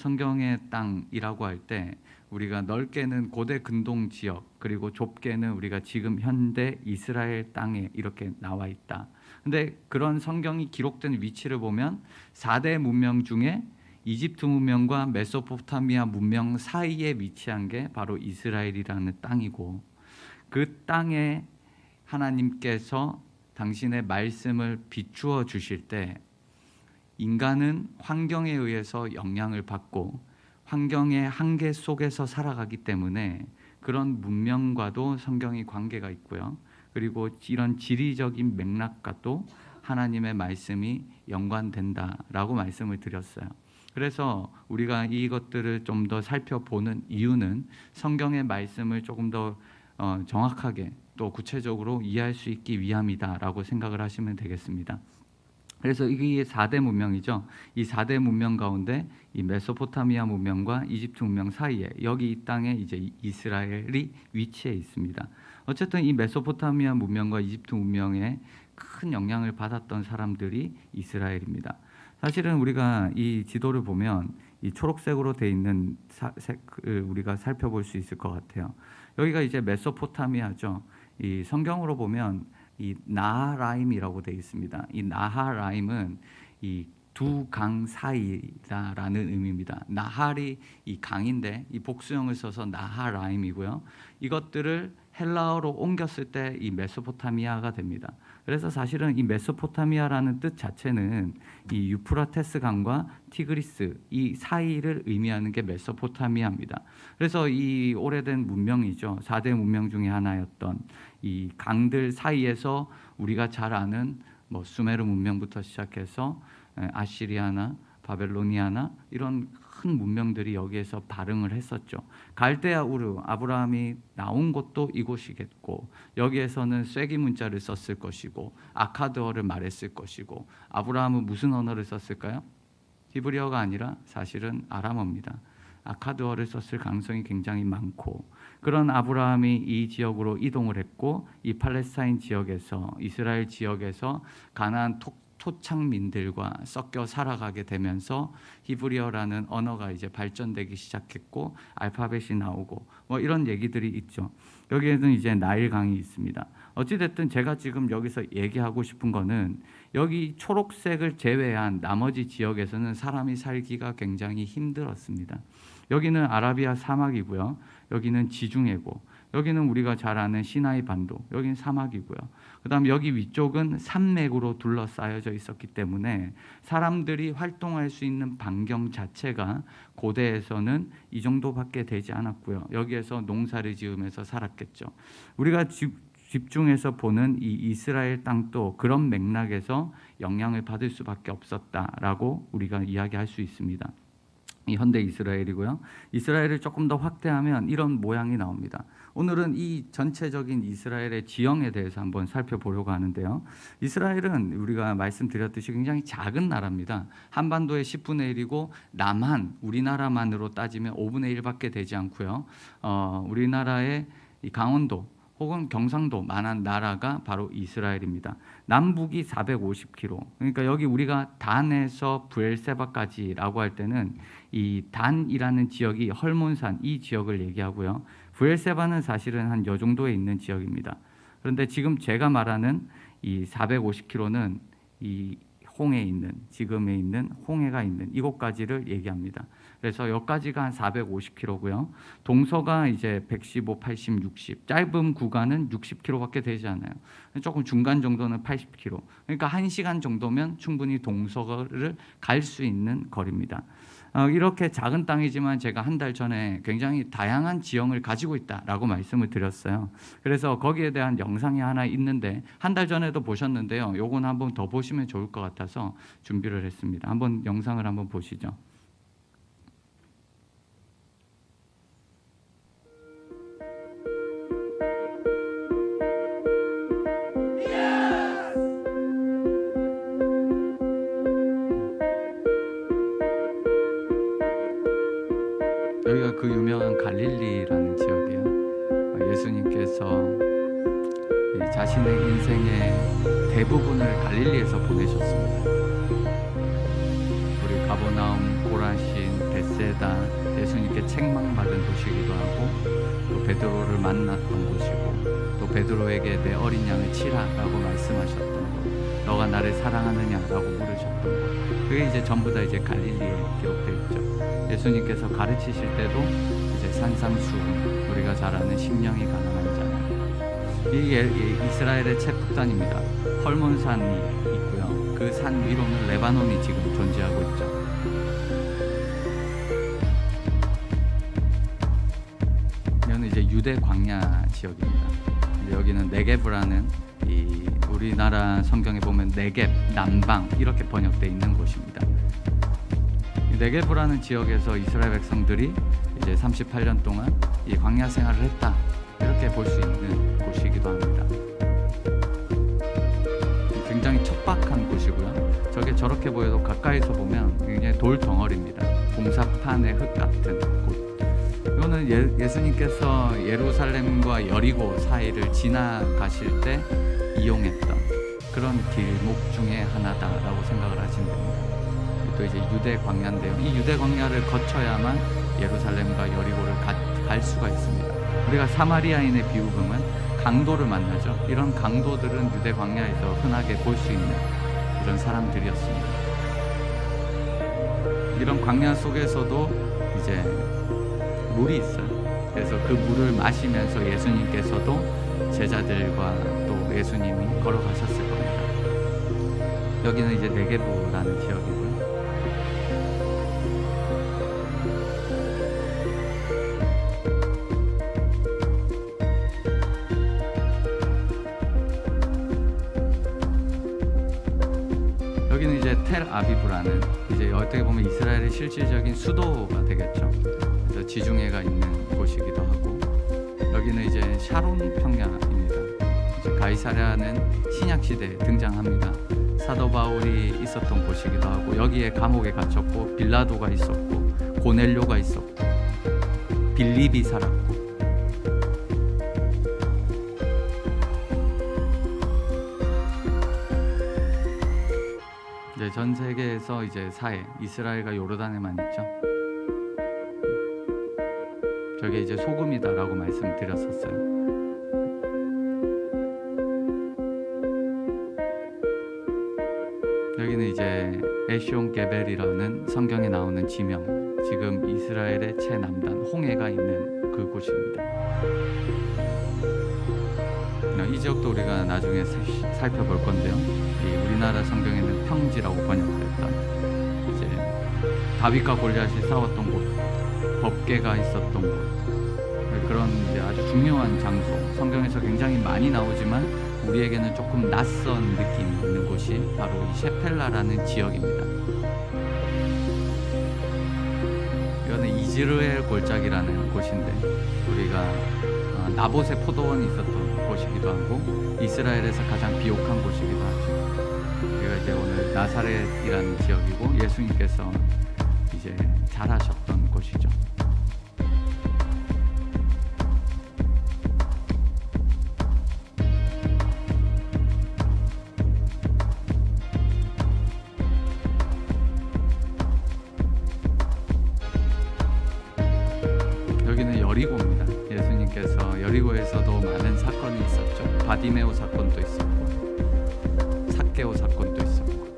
성경의 땅이라고 할 때 우리가 넓게는 고대 근동 지역, 그리고 좁게는 우리가 지금 현대 이스라엘 땅에 이렇게 나와 있다. 근데 그런 성경이 기록된 위치를 보면 4대 문명 중에 이집트 문명과 메소포타미아 문명 사이에 위치한 게 바로 이스라엘이라는 땅이고, 그 땅에 하나님께서 당신의 말씀을 비추어 주실 때 인간은 환경에 의해서 영향을 받고 환경의 한계 속에서 살아가기 때문에 그런 문명과도 성경이 관계가 있고요. 그리고 이런 지리적인 맥락과도 하나님의 말씀이 연관된다라고 말씀을 드렸어요. 그래서 우리가 이것들을 좀 더 살펴보는 이유는 성경의 말씀을 조금 더 정확하게 또 구체적으로 이해할 수 있기 위함이다라고 생각을 하시면 되겠습니다. 그래서 이게 4대 문명이죠. 이 4대 문명 가운데 이 메소포타미아 문명과 이집트 문명 사이에, 여기 이 땅에 이제 이스라엘이 위치해 있습니다. 어쨌든 이 메소포타미아 문명과 이집트 문명에 큰 영향을 받았던 사람들이 이스라엘입니다. 사실은 우리가 이 지도를 보면 이 초록색으로 되어 있는 우리가 살펴볼 수 있을 것 같아요. 여기가 이제 메소포타미아죠. 이 성경으로 보면 이 나하라임이라고 되어 있습니다. 이 나하라임은 이 두 강 사이라는 의미입니다. 나할이 이 강인데 이 복수형을 써서 나하라임이고요. 이것들을 헬라어로 옮겼을 때 이 메소포타미아가 됩니다. 그래서 사실은 이 메소포타미아라는 뜻 자체는 이 유프라테스 강과 티그리스 이 사이를 의미하는 게 메소포타미아입니다. 그래서 이 오래된 문명이죠. 4대 문명 중에 하나였던 이 강들 사이에서 우리가 잘 아는 뭐 수메르 문명부터 시작해서 아시리아나 바벨로니아나 이런 큰 문명들이 여기에서 발흥을 했었죠. 갈대아 우르, 아브라함이 나온 곳도 이곳이겠고, 여기에서는 쐐기 문자를 썼을 것이고 아카드어를 말했을 것이고, 아브라함은 무슨 언어를 썼을까요? 히브리어가 아니라 사실은 아람어입니다. 아카드어를 썼을 가능성이 굉장히 많고, 그런 아브라함이 이 지역으로 이동을 했고, 이 팔레스타인 지역에서, 이스라엘 지역에서 가나안 토착민들과 섞여 살아가게 되면서 히브리어라는 언어가 이제 발전되기 시작했고, 알파벳이 나오고 뭐 이런 얘기들이 있죠. 여기에는 이제 나일강이 있습니다. 어찌됐든 제가 지금 여기서 얘기하고 싶은 거는, 여기 초록색을 제외한 나머지 지역에서는 사람이 살기가 굉장히 힘들었습니다. 여기는 아라비아 사막이고요. 여기는 지중해고, 여기는 우리가 잘 아는 시나이 반도, 여기는 사막이고요. 그 다음 여기 위쪽은 산맥으로 둘러싸여져 있었기 때문에 사람들이 활동할 수 있는 반경 자체가 고대에서는 이 정도밖에 되지 않았고요. 여기에서 농사를 지으면서 살았겠죠. 우리가 집중해서 보는 이 이스라엘 땅도 그런 맥락에서 영향을 받을 수밖에 없었다라고 우리가 이야기할 수 있습니다. 이 현대 이스라엘이고요. 이스라엘을 조금 더 확대하면 이런 모양이 나옵니다. 오늘은 이 전체적인 이스라엘의 지형에 대해서 한번 살펴보려고 하는데요. 이스라엘은 우리가 말씀드렸듯이 굉장히 작은 나라입니다. 한반도의 10분의 1이고 남한, 우리나라만으로 따지면 5분의 1밖에 되지 않고요. 우리나라의 이 강원도 혹은 경상도만한 나라가 바로 이스라엘입니다. 남북이 450km. 그러니까 여기 우리가 단에서 브엘세바까지라고 할 때는 이 단이라는 지역이 헐몬산 이 지역을 얘기하고요. 브엘세바는 사실은 한 요 정도에 있는 지역입니다. 그런데 지금 제가 말하는 이 450km는 이 홍해 있는, 지금에 있는 홍해가 있는 이곳까지를 얘기합니다. 그래서 여기까지가 한 450km고요. 동서가 이제 115, 80, 60. 짧은 구간은 60km밖에 되지 않아요. 조금 중간 정도는 80km. 그러니까 1시간 정도면 충분히 동서를 갈 수 있는 거리입니다. 이렇게 작은 땅이지만 제가 한 달 전에 굉장히 다양한 지형을 가지고 있다라고 말씀을 드렸어요. 그래서 거기에 대한 영상이 하나 있는데 한 달 전에도 보셨는데요. 요건 한번 더 보시면 좋을 것 같아서 준비를 했습니다. 한번 영상을 한번 보시죠. 여기가 그 유명한 갈릴리라는 지역이에요. 예수님께서 자신의 인생의 대부분을 갈릴리에서 보내셨습니다. 우리 가버나움, 고라신, 벳세다, 때마다 예수님께 책망받은 곳이기도 하고, 또 베드로를 만났던 곳이고, 또 베드로에게 내 어린 양을 치라라고 말씀하셨던 곳, 너가 나를 사랑하느냐라고 물으셨던 곳, 그게 이제 전부 다 이제 갈릴리에 기록되어 있죠. 예수님께서 가르치실 때도 이제 산상수훈, 우리가 잘 아는 심령이 가난한 자, 이 이스라엘의 최북단입니다. 헐몬산이 있고요. 그 산 위로는 레바논이 지금 존재하고 있죠. 이거는 이제 유대 광야 지역입니다. 이제 여기는 네게브라는, 이 우리나라 성경에 보면 네겝, 남방 이렇게 번역되어 있는 곳입니다. 네게브라는 지역에서 이스라엘 백성들이 이제 38년 동안 이 광야 생활을 했다, 이렇게 볼 수 있는 곳이기도 합니다. 굉장히 척박한 곳이고요. 저게 저렇게 보여도 가까이서 보면 굉장히 돌 덩어리입니다. 공사판의 흙 같은 곳. 이거는 예수님께서 예루살렘과 여리고 사이를 지나가실 때 이용했던 그런 길목 중에 하나다라고 생각을 하시면 됩니다. 또 이제 유대 광야인데요. 이 유대 광야를 거쳐야만 예루살렘과 여리고를 갈 수가 있습니다. 우리가 사마리아인의 비유 보면 강도를 만나죠. 이런 강도들은 유대 광야에서 흔하게 볼 수 있는 이런 사람들이었습니다. 이런 광야 속에서도 이제 물이 있어요. 그래서 그 물을 마시면서 예수님께서도 제자들과 또 예수님이 걸어가셨을 겁니다. 여기는 이제 네게브라는 지역이고요. 여기는 이제 텔아비브라는, 이제 어떻게 보면 이스라엘의 실질적인 수도가 되겠죠. 그래서 지중해가 있는 곳이기도 하고, 여기는 이제 샤론 평야입니다. 이제 가이사랴는 신약 시대에 등장합니다. 사도 바울이 있었던 곳이기도 하고, 여기에 감옥에 갇혔고, 빌라도가 있었고, 고넬료가 있었고, 빌립이 살았고, 이제 전 세계에서 이제 사해, 이스라엘과 요르단에만 있죠. 저게 이제 소금이다라고 말씀드렸었어요. 여기는 이제 에시온 게벨이라는 성경에 나오는 지명, 지금 이스라엘의 최남단 홍해가 있는 그 곳입니다. 이 지역도 우리가 나중에 살펴볼 건데요. 이 우리나라 성경에는 평지라고 번역됐던, 이제 다윗과 골리앗이 싸웠던 곳, 법궤가 있었던 곳, 그런 이제 아주 중요한 장소, 성경에서 굉장히 많이 나오지만 우리에게는 조금 낯선 느낌이 있는 곳이 바로 이 셰펠라라는 지역입니다. 이거는 이즈르엘 골짜기라는 곳인데, 우리가 나봇의 포도원이 있었던 곳이기도 하고, 이스라엘에서 가장 비옥한 곳이기도 하죠. 우리가 이제 오늘 나사렛이라는 지역이고, 예수님께서 이제 자라셨던 곳이죠. 여기는 여리고입니다. 예수님께서 여리고에서도 많은 사건이 있었죠. 바디메오 사건도 있었고, 삭개오 사건도 있었고,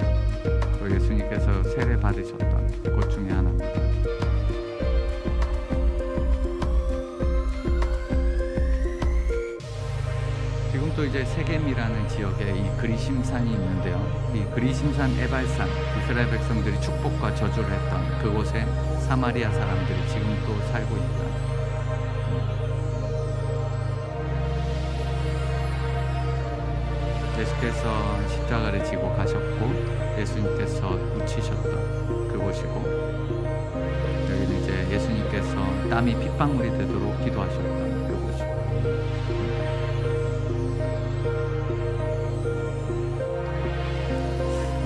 또 예수님께서 세례 받으셨던 곳 중에 하나입니다. 지금 또 이제 세겜이라는 지역에 이 그리심산이 있는데요. 이 그리심산 에발산, 이스라엘 백성들이 축복과 저주를 했던 그곳에 사마리아 사람들이 지금 또 살고 있다. 예수께서 십자가를 지고 가셨고, 예수님께서 묻히셨던 그곳이고, 여기는 이제 예수님께서 땀이 핏방울이 되도록 기도하셨던 그곳이고,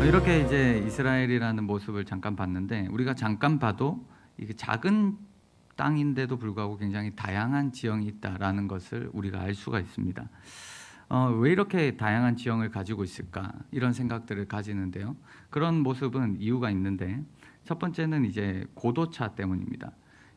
이렇게 이제 이스라엘이라는 모습을 잠깐 봤는데, 우리가 잠깐 봐도 이게 작은 땅인데도 불구하고 굉장히 다양한 지형이 있다라는 것을 우리가 알 수가 있습니다. 왜 이렇게 다양한 지형을 가지고 있을까, 이런 생각들을 가지는데요. 그런 모습은 이유가 있는데, 첫 번째는 이제 고도차 때문입니다.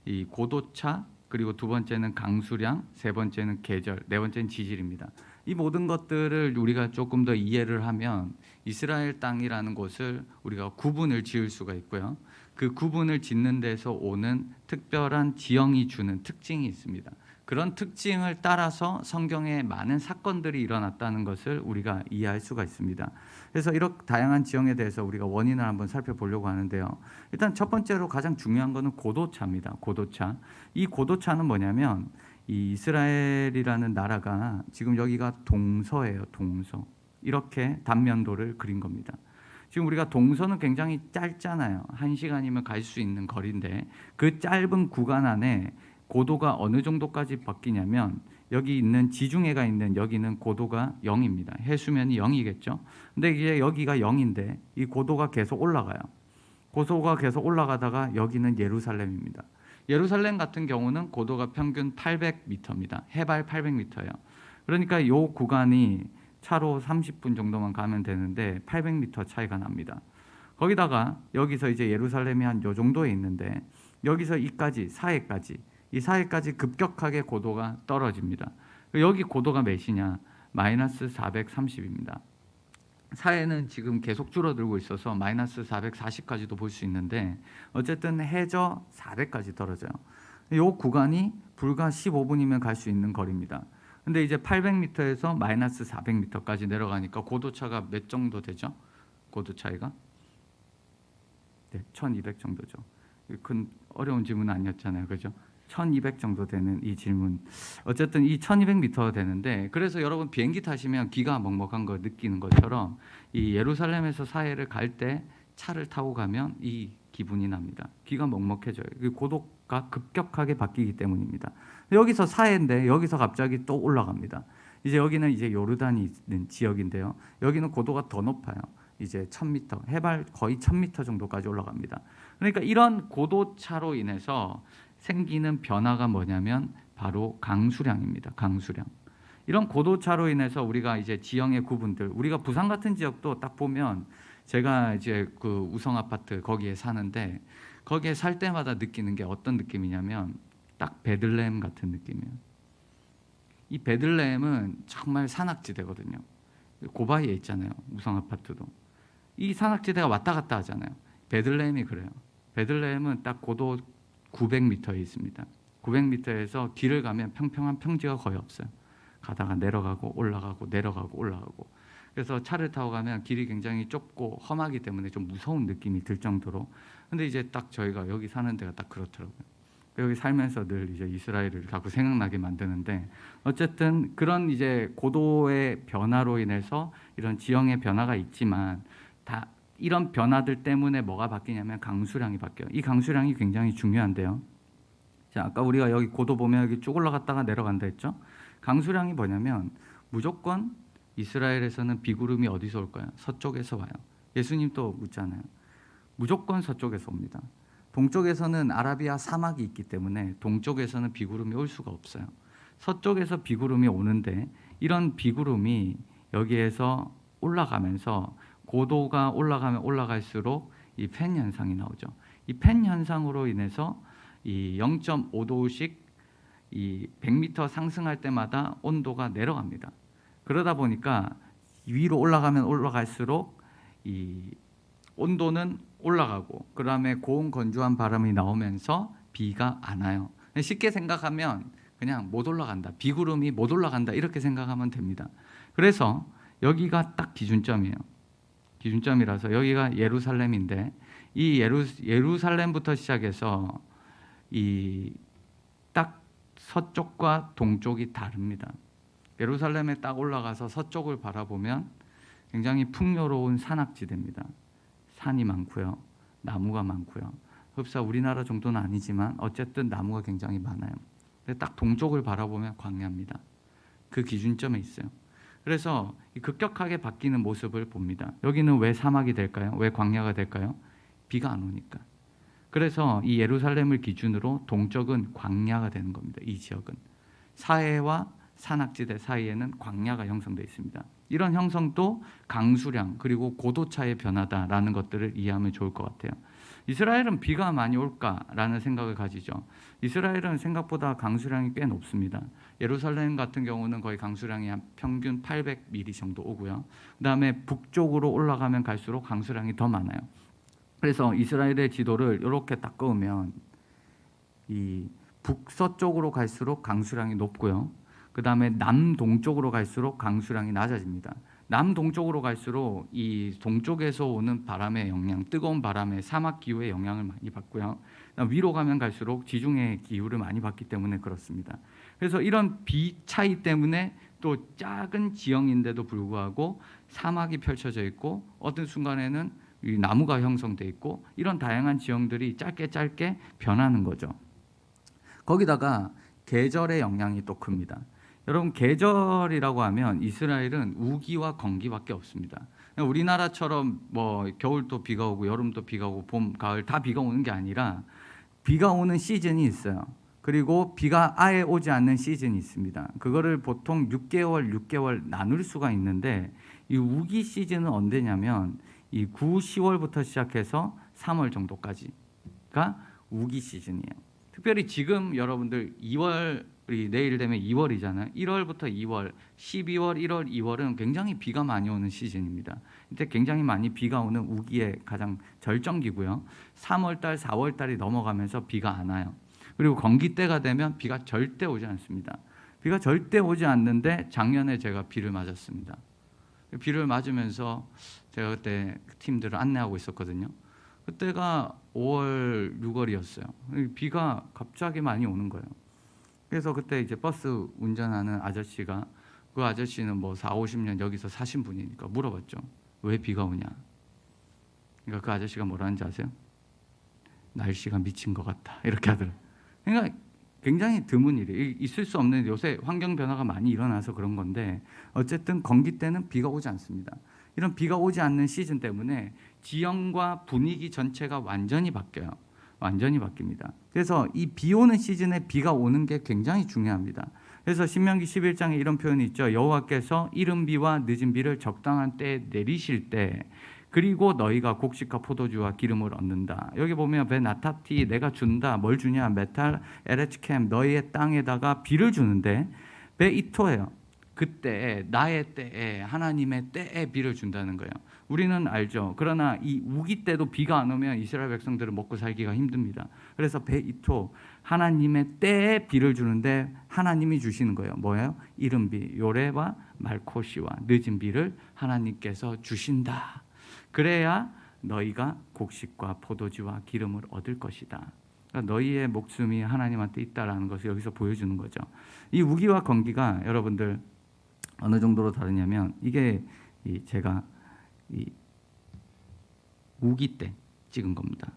이 고도차, 그리고 두 번째는 강수량, 세 번째는 계절, 네 번째는 지질입니다. 이 모든 것들을 우리가 조금 더 이해를 하면 이스라엘 땅이라는 곳을 우리가 구분을 지을 수가 있고요. 그 구분을 짓는 데서 오는 특별한 지형이 주는 특징이 있습니다. 그런 특징을 따라서 성경에 많은 사건들이 일어났다는 것을 우리가 이해할 수가 있습니다. 그래서 이런 다양한 지형에 대해서 우리가 원인을 한번 살펴보려고 하는데요. 일단 첫 번째로 가장 중요한 것은 고도차입니다. 고도차. 이 고도차는 뭐냐면 이 이스라엘이라는 나라가 지금 여기가 동서예요. 동서. 이렇게 단면도를 그린 겁니다. 지금 우리가 동서는 굉장히 짧잖아요. 1시간이면 갈 수 있는 거리인데 그 짧은 구간 안에 고도가 어느 정도까지 바뀌냐면 여기 있는 지중해가 있는 여기는 고도가 0입니다. 해수면이 0이겠죠. 근데 이게 여기가 0인데 이 고도가 계속 올라가요. 고도가 계속 올라가다가 여기는 예루살렘입니다. 예루살렘 같은 경우는 고도가 평균 800m입니다. 해발 800m예요. 그러니까 이 구간이 차로 30분 정도만 가면 되는데 800m 차이가 납니다. 거기다가 여기서 이제 예루살렘이 한 요 정도에 있는데 여기서 이까지 사해까지 이 사이까지 급격하게 고도가 떨어집니다. 여기 고도가 몇이냐? 마이너스 430입니다. 사해는 지금 계속 줄어들고 있어서 마이너스 440까지도 볼 수 있는데 어쨌든 해저 400까지 떨어져요. 이 구간이 불과 15분이면 갈 수 있는 거리입니다. 근데 이제 800m에서 마이너스 400m까지 내려가니까 고도차가 몇 정도 되죠? 고도 차이가? 네, 1200 정도죠. 큰 어려운 질문은 아니었잖아요. 그죠? 1200 정도 되는 이 질문. 어쨌든 이 1200m 되는데 그래서 여러분 비행기 타시면 귀가 먹먹한 거 느끼는 것처럼 이 예루살렘에서 사해를 갈 때 차를 타고 가면 이 기분이 납니다. 귀가 먹먹해져요. 그 고도가 급격하게 바뀌기 때문입니다. 여기서 사해인데 여기서 갑자기 또 올라갑니다. 이제 여기는 이제 요르단이 있는 지역인데요. 여기는 고도가 더 높아요. 이제 1000m, 해발 거의 1000m 정도까지 올라갑니다. 그러니까 이런 고도차로 인해서 생기는 변화가 뭐냐면 바로 강수량입니다. 강수량. 이런 고도차로 인해서 우리가 이제 지형의 구분들, 우리가 부산 같은 지역도 딱 보면 제가 이제 그 우성 아파트 거기에 사는데 거기에 살 때마다 느끼는 게 어떤 느낌이냐면 딱 베들레헴 같은 느낌이에요. 이 베들레헴은 정말 산악지대거든요. 고바이에 있잖아요. 우성 아파트도. 이 산악지대가 왔다 갔다 하잖아요. 베들레헴이 그래요. 베들레헴은 딱 고도 900m에 있습니다. 900m에서 길을 가면 평평한 평지가 거의 없어요. 가다가 내려가고 올라가고 내려가고 올라가고. 그래서 차를 타고 가면 길이 굉장히 좁고 험하기 때문에 좀 무서운 느낌이 들 정도로. 근데 이제 딱 저희가 여기 사는 데가 딱 그렇더라고요. 여기 살면서 늘 이제 이스라엘을 자꾸 생각나게 만드는데 어쨌든 그런 이제 고도의 변화로 인해서 이런 지형의 변화가 있지만 다 이런 변화들 때문에 뭐가 바뀌냐면 강수량이 바뀌어요. 이 강수량이 굉장히 중요한데요. 자, 아까 우리가 여기 고도 보면 여기 쭉 올라갔다가 내려간다 했죠. 강수량이 뭐냐면 무조건 이스라엘에서는 비구름이 어디서 올까요? 서쪽에서 와요. 예수님 또 묻잖아요. 무조건 서쪽에서 옵니다. 동쪽에서는 아라비아 사막이 있기 때문에 동쪽에서는 비구름이 올 수가 없어요. 서쪽에서 비구름이 오는데 이런 비구름이 여기에서 올라가면서 고도가 올라가면 올라갈수록 이 팬 현상이 나오죠. 이 팬 현상으로 인해서 이 0.5도씩 이 100m 상승할 때마다 온도가 내려갑니다. 그러다 보니까 위로 올라가면 올라갈수록 이 온도는 올라가고 그다음에 고온 건조한 바람이 나오면서 비가 안 와요. 쉽게 생각하면 그냥 못 올라간다. 비구름이 못 올라간다. 이렇게 생각하면 됩니다. 그래서 여기가 딱 기준점이에요. 기준점이라서 여기가 예루살렘인데 이 예루살렘부터 시작해서 이 딱 서쪽과 동쪽이 다릅니다. 예루살렘에 딱 올라가서 서쪽을 바라보면 굉장히 풍요로운 산악지대입니다. 산이 많고요. 나무가 많고요. 흡사 우리나라 정도는 아니지만 어쨌든 나무가 굉장히 많아요. 근데 딱 동쪽을 바라보면 광야입니다. 그 기준점에 있어요. 그래서 급격하게 바뀌는 모습을 봅니다. 여기는 왜 사막이 될까요? 왜 광야가 될까요? 비가 안 오니까. 그래서 이 예루살렘을 기준으로 동쪽은 광야가 되는 겁니다. 이 지역은. 사해와 산악지대 사이에는 광야가 형성되어 있습니다. 이런 형성도 강수량 그리고 고도차의 변화다라는 것들을 이해하면 좋을 것 같아요. 이스라엘은 비가 많이 올까라는 생각을 가지죠. 이스라엘은 생각보다 강수량이 꽤 높습니다. 예루살렘 같은 경우는 거의 강수량이 한 평균 800mm 정도 오고요. 그다음에 북쪽으로 올라가면 갈수록 강수량이 더 많아요. 그래서 이스라엘의 지도를 이렇게 딱 그으면 이 북서쪽으로 갈수록 강수량이 높고요. 그다음에 남동쪽으로 갈수록 강수량이 낮아집니다. 남동쪽으로 갈수록 이 동쪽에서 오는 바람의 영향, 뜨거운 바람의 사막 기후의 영향을 많이 받고요. 위로 가면 갈수록 지중해 기후를 많이 받기 때문에 그렇습니다. 그래서 이런 비 차이 때문에 또 작은 지형인데도 불구하고 사막이 펼쳐져 있고 어떤 순간에는 이 나무가 형성돼 있고 이런 다양한 지형들이 짧게 변하는 거죠. 거기다가 계절의 영향이 또 큽니다. 여러분, 계절이라고 하면 이스라엘은 우기와 건기밖에 없습니다. 우리나라처럼 뭐 겨울도 비가 오고 여름도 비가 오고 봄, 가을 다 비가 오는 게 아니라 비가 오는 시즌이 있어요. 그리고 비가 아예 오지 않는 시즌이 있습니다. 그거를 보통 6개월 나눌 수가 있는데 이 우기 시즌은 언제냐면 이 9, 10월부터 시작해서 3월 정도까지가 우기 시즌이에요. 특별히 지금 여러분들 2월이 내일 되면 2월이잖아요. 1월부터 2월, 12월, 1월, 2월은 굉장히 비가 많이 오는 시즌입니다. 이때 굉장히 많이 비가 오는 우기의 가장 절정기고요. 3월달, 4월달이 넘어가면서 비가 안 와요. 그리고 건기 때가 되면 비가 절대 오지 않습니다. 비가 절대 오지 않는데 작년에 제가 비를 맞았습니다. 비를 맞으면서 제가 그때 팀들을 안내하고 있었거든요. 그때가 5월, 6월이었어요. 비가 갑자기 많이 오는 거예요. 그래서 그때 이제 버스 운전하는 아저씨가 그 아저씨는 뭐 4, 50년 여기서 사신 분이니까 물어봤죠. 왜 비가 오냐? 그러니까 그 아저씨가 뭐라는지 아세요? 날씨가 미친 것 같다. 이렇게 하더라고요. 그러니까 굉장히 드문 일이에요. 있을 수 없는, 요새 환경 변화가 많이 일어나서 그런 건데 어쨌든 건기 때는 비가 오지 않습니다. 이런 비가 오지 않는 시즌 때문에 지형과 분위기 전체가 완전히 바뀌어요. 완전히 바뀝니다. 그래서 이 비 오는 시즌에 비가 오는 게 굉장히 중요합니다. 그래서 신명기 11장에 이런 표현이 있죠. 여호와께서 이른 비와 늦은 비를 적당한 때에 내리실 때 그리고 너희가 곡식과 포도주와 기름을 얻는다. 여기 보면 베나타티 내가 준다. 뭘 주냐? 메탈 에레츠캠 너희의 땅에다가 비를 주는데 베이토예요. 그때 나의 때에 하나님의 때에 비를 준다는 거예요. 우리는 알죠. 그러나 이 우기 때도 비가 안 오면 이스라엘 백성들은 먹고 살기가 힘듭니다. 그래서 베이토 하나님의 때에 비를 주는데 하나님이 주시는 거예요. 뭐예요? 이른 비 요레와 말코시와 늦은 비를 하나님께서 주신다. 그래야 너희가 곡식과 포도주와 기름을 얻을 것이다. 그러니까 너희의 목숨이 하나님한테 있다라는 것을 여기서 보여주는 거죠. 이 우기와 건기가 여러분들 어느 정도로 다르냐면 이게 제가 우기 때 찍은 겁니다.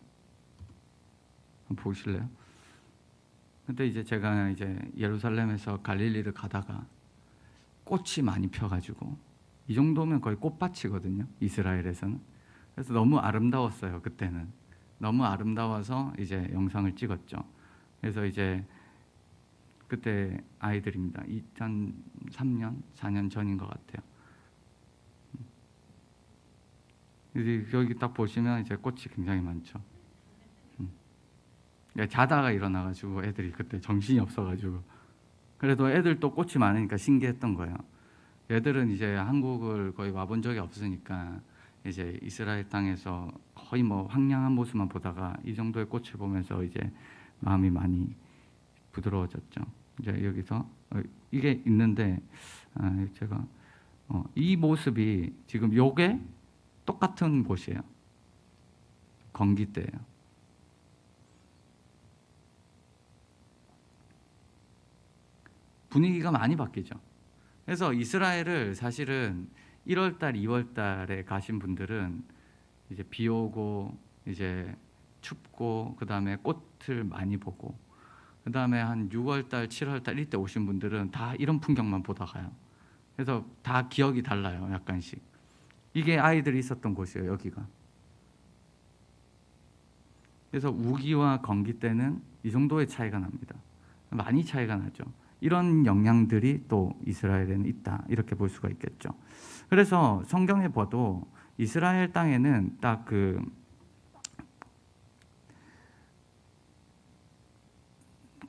한번 보실래요? 근데 이제 제가 이제 예루살렘에서 갈릴리를 가다가 꽃이 많이 펴가지고 이 정도면 거의 꽃밭이거든요. 이스라엘에서는. 그래서 너무 아름다웠어요. 그때는 너무 아름다워서 이제 영상을 찍었죠. 그래서 이제 그때 아이들입니다. 2003년, 4년 전인 것 같아요. 여기 딱 보시면 이제 꽃이 굉장히 많죠. 자다가 일어나가지고 애들이 그때 정신이 없어가지고 그래도 애들도 꽃이 많으니까 신기했던 거예요. 애들은 이제 한국을 거의 와본 적이 없으니까 이제 이스라엘 땅에서 거의 뭐 황량한 모습만 보다가 이 정도의 꽃을 보면서 이제 마음이 많이 부드러워졌죠. 이제 여기서 이게 있는데 제가 이 모습이 지금 요게 똑같은 곳이에요. 건기 때예요. 분위기가 많이 바뀌죠. 그래서 이스라엘을 사실은 1월달, 2월달에 가신 분들은 이제 비 오고 이제 춥고 그 다음에 꽃을 많이 보고 그 다음에 한 6월달, 7월달 이때 오신 분들은 다 이런 풍경만 보다 가요. 그래서 다 기억이 달라요. 약간씩. 이게 아이들이 있었던 곳이에요. 여기가. 그래서 우기와 건기 때는 이 정도의 차이가 납니다. 많이 차이가 나죠. 이런 영향들이 또 이스라엘에는 있다. 이렇게 볼 수가 있겠죠. 그래서 성경에 봐도 이스라엘 땅에는 딱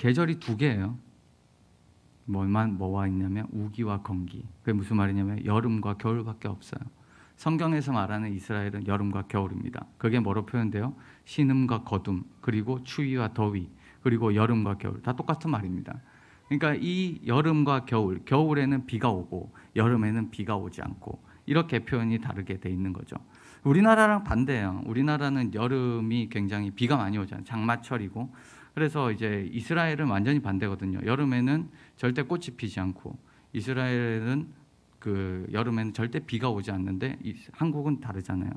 계절이 두 개예요. 뭐와 있냐면 우기와 건기. 그게 무슨 말이냐면 여름과 겨울밖에 없어요. 성경에서 말하는 이스라엘은 여름과 겨울입니다. 그게 뭐로 표현돼요? 신음과 거둠, 그리고 추위와 더위, 그리고 여름과 겨울, 다 똑같은 말입니다. 그러니까 이 여름과 겨울, 겨울에는 비가 오고 여름에는 비가 오지 않고 이렇게 표현이 다르게 돼 있는 거죠. 우리나라랑 반대예요. 우리나라는 여름이 굉장히 비가 많이 오잖아요. 장마철이고. 그래서 이제 이스라엘은 완전히 반대거든요. 여름에는 절대 꽃이 피지 않고, 이스라엘은 그 여름에는 절대 비가 오지 않는데 한국은 다르잖아요.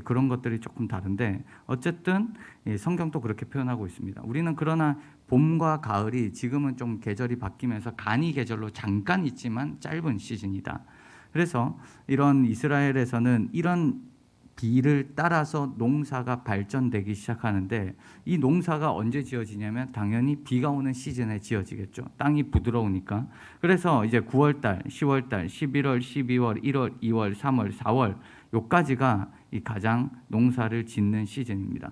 그런 것들이 조금 다른데 어쨌든 성경도 그렇게 표현하고 있습니다. 우리는 그러나 봄과 가을이 지금은 좀 계절이 바뀌면서 간이 계절로 잠깐 있지만 짧은 시즌이다. 그래서 이런 이스라엘에서는 이런 비를 따라서 농사가 발전되기 시작하는데, 이 농사가 언제 지어지냐면 당연히 비가 오는 시즌에 지어지겠죠. 땅이 부드러우니까. 그래서 이제 9월달, 10월달, 11월, 12월, 1월, 2월, 3월, 4월 요까지가 이 가장 농사를 짓는 시즌입니다.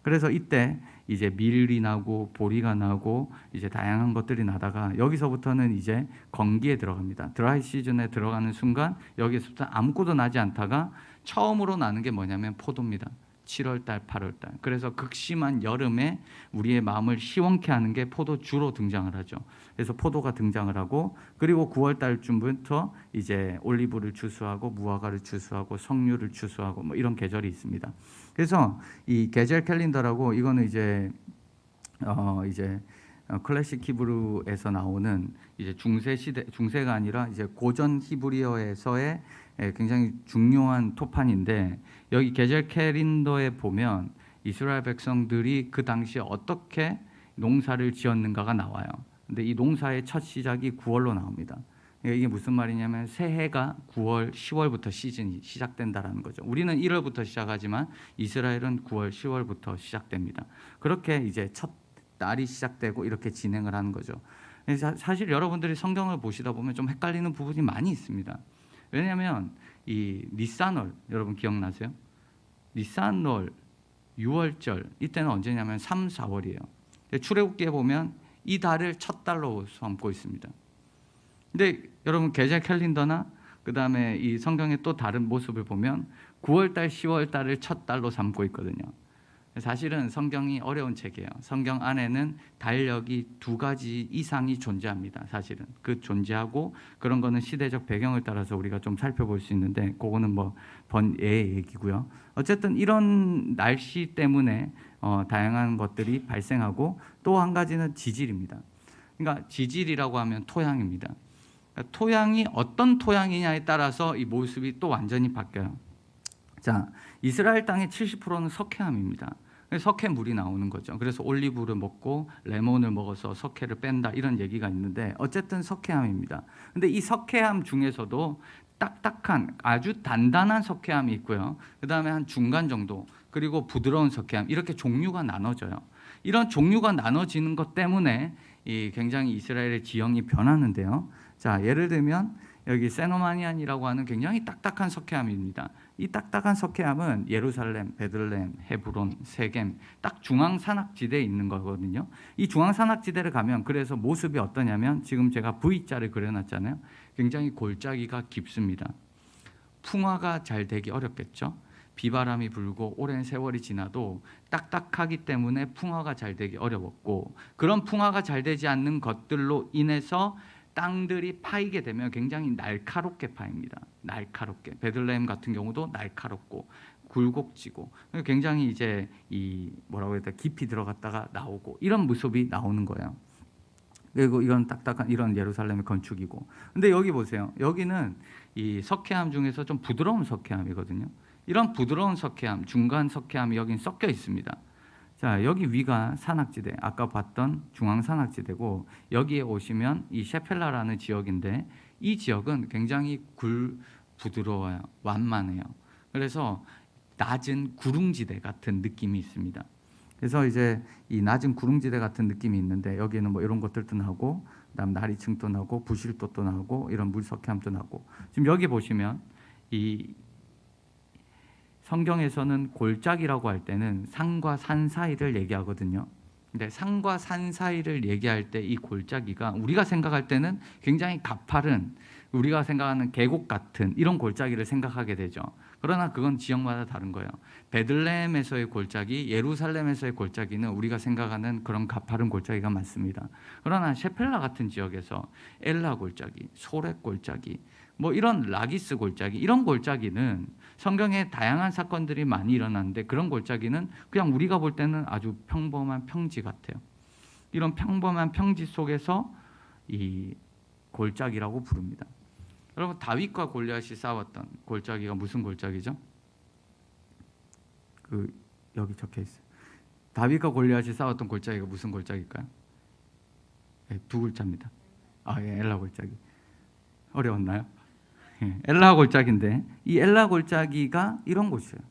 그래서 이때 이제 밀이 나고 보리가 나고 이제 다양한 것들이 나다가 여기서부터는 이제 건기에 들어갑니다. 드라이 시즌에 들어가는 순간 여기서부터 아무것도 나지 않다가 처음으로 나는 게 뭐냐면 포도입니다. 7월달, 8월달. 그래서 극심한 여름에 우리의 마음을 시원케 하는 게 포도주로 등장을 하죠. 그래서 포도가 등장을 하고, 그리고 9월달쯤부터 이제 올리브를 추수하고 무화과를 추수하고 석류를 추수하고 뭐 이런 계절이 있습니다. 그래서 이 계절 캘린더라고, 이거는 이제 클래식 히브리어에서 나오는 이제 중세 시대, 중세가 아니라 이제 고전 히브리어에서의 굉장히 중요한 토판인데, 여기 계절 캘린더에 보면 이스라엘 백성들이 그 당시에 어떻게 농사를 지었는가가 나와요. 근데 이 농사의 첫 시작이 9월로 나옵니다. 이게 무슨 말이냐면 새해가 9월, 10월부터 시즌이 시작된다라는 거죠. 우리는 1월부터 시작하지만 이스라엘은 9월, 10월부터 시작됩니다. 그렇게 이제 첫 달이 시작되고 이렇게 진행을 하는 거죠. 사실 여러분들이 성경을 보시다 보면 좀 헷갈리는 부분이 많이 있습니다. 왜냐하면 이 니산월, 여러분 기억나세요? 니산월 6월절, 이때는 언제냐면 3, 4월이에요. 출애굽기에 보면 이 달을 첫 달로 삼고 있습니다. 근데 여러분 계절 캘린더나 그 다음에 이 성경의 또 다른 모습을 보면 9월달, 10월달을 첫 달로 삼고 있거든요. 사실은 성경이 어려운 책이에요. 성경 안에는 달력이 2가지 이상이 존재합니다. 사실은 그 존재하고 그런 거는 시대적 배경을 따라서 우리가 좀 살펴볼 수 있는데, 그거는 뭐 번예의 얘기고요. 어쨌든 이런 날씨 때문에 다양한 것들이 발생하고, 또 한 가지는 지질입니다. 그러니까 지질이라고 하면 토양입니다. 그러니까 토양이 어떤 토양이냐에 따라서 이 모습이 또 완전히 바뀌어요. 자, 이스라엘 땅의 70%는 석회암입니다. 석회물이 나오는 거죠. 그래서 올리브를 먹고 레몬을 먹어서 석회를 뺀다, 이런 얘기가 있는데 어쨌든 석회암입니다. 근데 이 석회암 중에서도 딱딱한 아주 단단한 석회암이 있고요. 그 다음에 한 중간 정도, 그리고 부드러운 석회암, 이렇게 종류가 나눠져요. 이런 종류가 나눠지는 것 때문에 굉장히 이스라엘의 지형이 변하는데요. 자, 예를 들면 여기 세노마니안이라고 하는 굉장히 딱딱한 석회암입니다. 이 딱딱한 석회암은 예루살렘, 베들레헴, 헤브론, 세겜, 딱 중앙산악지대에 있는 거거든요. 이 중앙산악지대를 가면 그래서 모습이 어떠냐면, 지금 제가 V자를 그려놨잖아요. 굉장히 골짜기가 깊습니다. 풍화가 잘 되기 어렵겠죠. 비바람이 불고 오랜 세월이 지나도 딱딱하기 때문에 풍화가 잘 되기 어려웠고, 그런 풍화가 잘 되지 않는 것들로 인해서 땅들이 파이게 되면 굉장히 날카롭게 파입니다. 날카롭게. 베들레헴 같은 경우도 날카롭고 굴곡지고 굉장히 이제 이 뭐라고 해야 돼, 깊이 들어갔다가 나오고 이런 모습이 나오는 거예요. 그리고 이런 딱딱한 이런 예루살렘의 건축이고. 근데 여기 보세요. 여기는 이 석회암 중에서 좀 부드러운 석회암이거든요. 이런 부드러운 석회암, 중간 석회암이 여긴 섞여 있습니다. 자, 여기 위가 산악지대, 아까 봤던 중앙산악지대고, 여기에 오시면 이 셰펠라라는 지역인데, 이 지역은 굉장히 부드러워요. 완만해요. 그래서 낮은 구릉지대 같은 느낌이 있습니다. 그래서 이제 이 낮은 구릉지대 같은 느낌이 있는데, 여기는 뭐 이런 것들도 나고, 그다음 나리층도 나고, 부실도도 나고, 이런 물석회암도 나고. 지금 여기 보시면 이 성경에서는 골짜기라고 할 때는 산과 산 사이를 얘기하거든요. 근데 산과 산 사이를 얘기할 때 이 골짜기가 우리가 생각할 때는 굉장히 가파른, 우리가 생각하는 계곡 같은 이런 골짜기를 생각하게 되죠. 그러나 그건 지역마다 다른 거예요. 베들레헴에서의 골짜기, 예루살렘에서의 골짜기는 우리가 생각하는 그런 가파른 골짜기가 맞습니다. 그러나 셰펠라 같은 지역에서 엘라 골짜기, 소렉 골짜기, 뭐 이런 라기스 골짜기, 이런 골짜기는 성경에 다양한 사건들이 많이 일어났는데 그런 골짜기는 그냥 우리가 볼 때는 아주 평범한 평지 같아요. 이런 평범한 평지 속에서 이 골짜기라고 부릅니다. 여러분, 다윗과 골리앗이 싸웠던 골짜기가 무슨 골짜기죠? 여기 적혀 있어요. 다윗과 골리앗이 싸웠던 골짜기가 무슨 골짜기일까요? 네, 두 글자입니다. 엘라 골짜기. 어려웠나요? 엘라 골짜기인데 이 엘라 골짜기가 이런 곳이에요.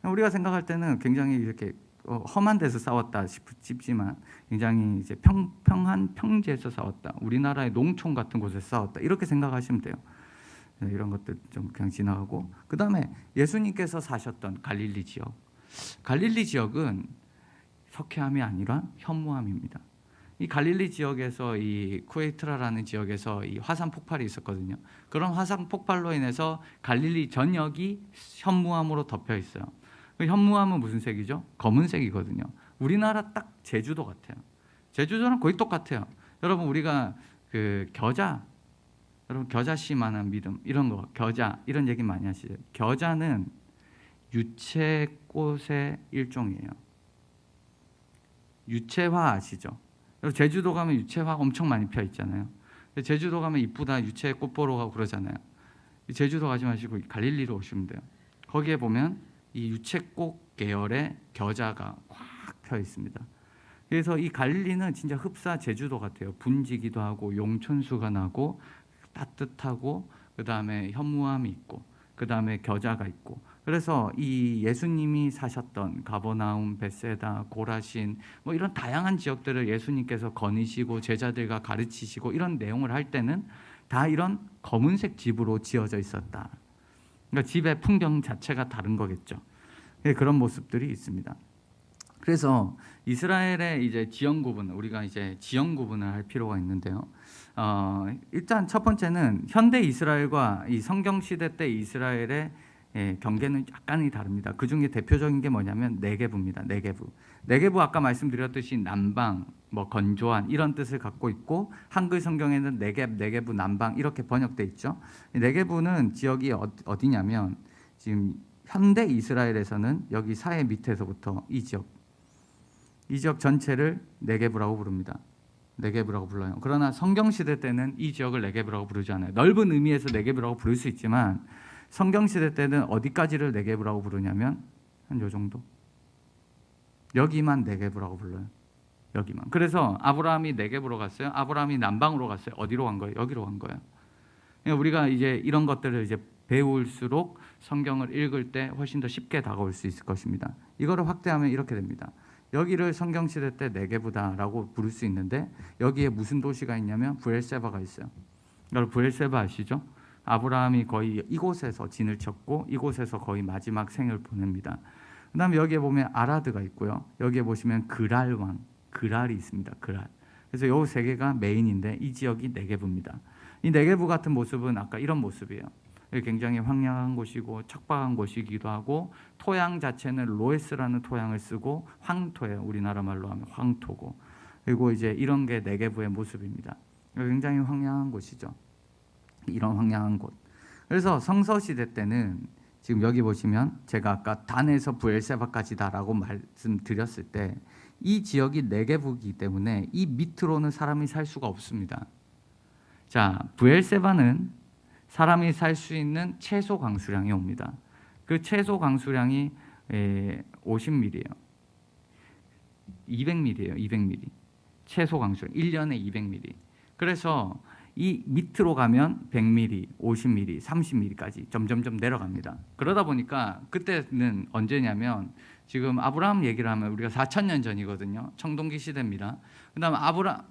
우리가 생각할 때는 굉장히 이렇게 험한 데서 싸웠다 싶지만 굉장히 이제 평한 평지에서 싸웠다. 우리나라의 농촌 같은 곳에서 싸웠다. 이렇게 생각하시면 돼요. 이런 것들 좀 그냥 지나가고, 그 다음에 예수님께서 사셨던 갈릴리 지역. 갈릴리 지역은 석회암이 아니라 현무암입니다. 이 갈릴리 지역에서 이 쿠웨이트라라는 지역에서 이 화산 폭발이 있었거든요. 그런 화산 폭발로 인해서 갈릴리 전역이 현무암으로 덮여 있어요. 그 현무암은 무슨 색이죠? 검은색이거든요. 우리나라 딱 제주도 같아요. 제주도랑 거의 똑같아요. 여러분, 우리가 그 겨자, 여러분 겨자씨만한 믿음 이런 거, 겨자 이런 얘기 많이 하시죠. 겨자는 유채꽃의 일종이에요. 유채화 아시죠? 제주도 가면 유채화가 엄청 많이 펴 있잖아요. 제주도 가면 이쁘다 유채꽃 보러 가고 그러잖아요. 제주도 가지 마시고 갈릴리로 오시면 돼요. 거기에 보면 이 유채꽃 계열의 겨자가 꽉 펴 있습니다. 그래서 이 갈릴리는 진짜 흡사 제주도 같아요. 분지기도 하고 용천수가 나고 따뜻하고, 그 다음에 현무암이 있고, 그 다음에 겨자가 있고. 그래서 이 예수님이 사셨던 가버나움, 벳세다, 고라신 뭐 이런 다양한 지역들을 예수님께서 거니시고 제자들과 가르치시고 이런 내용을 할 때는 다 이런 검은색 집으로 지어져 있었다. 그러니까 집의 풍경 자체가 다른 거겠죠. 그런 모습들이 있습니다. 그래서 이스라엘의 이제 지형 구분, 우리가 이제 지형 구분을 할 필요가 있는데요. 일단 첫 번째는 현대 이스라엘과 이 성경 시대 때 이스라엘의 경계는 약간이 다릅니다. 그 중에 대표적인 게 뭐냐면 네게브입니다. 네게브 아까 말씀드렸듯이 남방, 뭐 건조한 이런 뜻을 갖고 있고, 한글 성경에는 네게브 남방 이렇게 번역돼 있죠. 네게브는 지역이 어디냐면 지금 현대 이스라엘에서는 여기 사해 밑에서부터 이 지역 전체를 네게브라고 부릅니다. 네게브라고 불러요. 그러나 성경 시대 때는 이 지역을 네게브라고 부르지 않아요. 넓은 의미에서 네게브라고 부를 수 있지만 성경 시대 때는 어디까지를 네게브라고 부르냐면 한 요 정도. 여기만 네게브라고 불러요. 여기만. 그래서 아브라함이 네게브로 갔어요. 아브라함이 남방으로 갔어요. 어디로 간 거예요? 여기로 간 거예요. 그러니까 우리가 이제 이런 것들을 이제 배울수록 성경을 읽을 때 훨씬 더 쉽게 다가올 수 있을 것입니다. 이거를 확대하면 이렇게 됩니다. 여기를 성경 시대 때 네게브다라고 부를 수 있는데 여기에 무슨 도시가 있냐면 브엘세바가 있어요. 여러분 브엘세바 아시죠? 아브라함이 거의 이곳에서 진을 쳤고 이곳에서 거의 마지막 생을 보냅니다. 그 다음에 여기에 보면 아라드가 있고요. 여기에 보시면 그랄이 있습니다. 그랄. 그래서 이 세 개가 메인인데 이 지역이 네게브입니다. 이 네게브 같은 모습은 아까 이런 모습이에요. 굉장히 황량한 곳이고 척박한 곳이기도 하고, 토양 자체는 로에스라는 토양을 쓰고 황토예요. 우리나라 말로 하면 황토고. 그리고 이제 이런 게 네게브의 모습입니다. 굉장히 황량한 곳이죠. 이런 황량한 곳. 그래서 성서 시대 때는 지금 여기 보시면 제가 아까 단에서 브엘세바까지다라고 말씀드렸을 때 이 지역이 네게브이기 때문에 이 밑으로는 사람이 살 수가 없습니다. 자, 브엘세바는 사람이 살 수 있는 최소 강수량이 옵니다. 그 최소 강수량이 50mm예요. 200mm예요. 200mm. 최소 강수량 1년에 200mm. 그래서 이 밑으로 가면 100mm, 50mm, 30mm까지 점점점 내려갑니다. 그러다 보니까 그때는 언제냐면 지금 아브라함 얘기를 하면 우리가 4,000년 전이거든요. 청동기 시대입니다. 그다음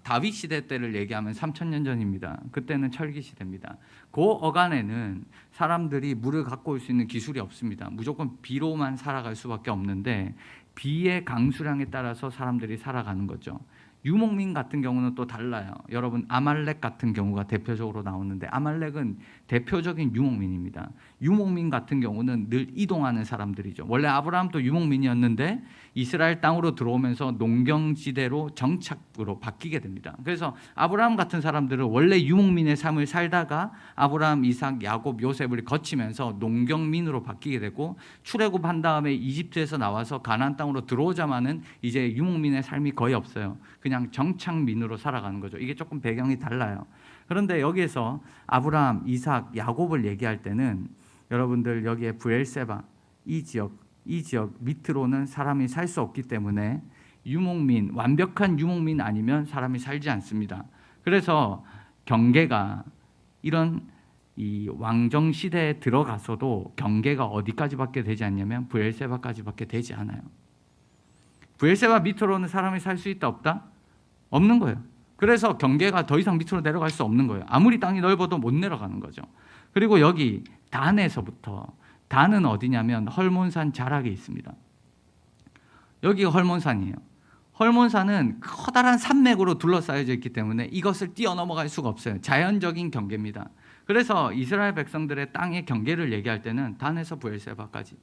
다윗 시대 때를 얘기하면 3,000년 전입니다. 그때는 철기 시대입니다. 그 어간에는 사람들이 물을 갖고 올 수 있는 기술이 없습니다. 무조건 비로만 살아갈 수밖에 없는데 비의 강수량에 따라서 사람들이 살아가는 거죠. 유목민 같은 경우는 또 달라요. 여러분 아말렉 같은 경우가 대표적으로 나오는데 아말렉은 대표적인 유목민입니다. 유목민 같은 경우는 늘 이동하는 사람들이죠. 원래 아브라함도 유목민이었는데 이스라엘 땅으로 들어오면서 농경지대로 정착으로 바뀌게 됩니다. 그래서 아브라함 같은 사람들은 원래 유목민의 삶을 살다가 아브라함, 이삭, 야곱, 요셉을 거치면서 농경민으로 바뀌게 되고 출애굽한 다음에 이집트에서 나와서 가나안 땅으로 들어오자마는 이제 유목민의 삶이 거의 없어요. 그냥 정착민으로 살아가는 거죠. 이게 조금 배경이 달라요. 그런데 여기에서 아브라함, 이삭, 야곱을 얘기할 때는 여러분들 여기에 브엘세바 이 지역 밑으로는 사람이 살 수 없기 때문에 유목민, 완벽한 유목민 아니면 사람이 살지 않습니다. 그래서 경계가 이런 이 왕정 시대에 들어가서도 경계가 어디까지밖에 되지 않냐면 브엘세바까지밖에 되지 않아요. 브엘세바 밑으로는 사람이 살 수 있다 없다? 없는 거예요. 그래서 경계가 더 이상 밑으로 내려갈 수 없는 거예요. 아무리 땅이 넓어도 못 내려가는 거죠. 그리고 여기 단에서부터, 단은 어디냐면 헐몬산 자락에 있습니다. 여기가 헐몬산이에요. 헐몬산은 커다란 산맥으로 둘러싸여져 있기 때문에 이것을 뛰어넘어갈 수가 없어요. 자연적인 경계입니다. 그래서 이스라엘 백성들의 땅의 경계를 얘기할 때는 단에서 브엘세바까지,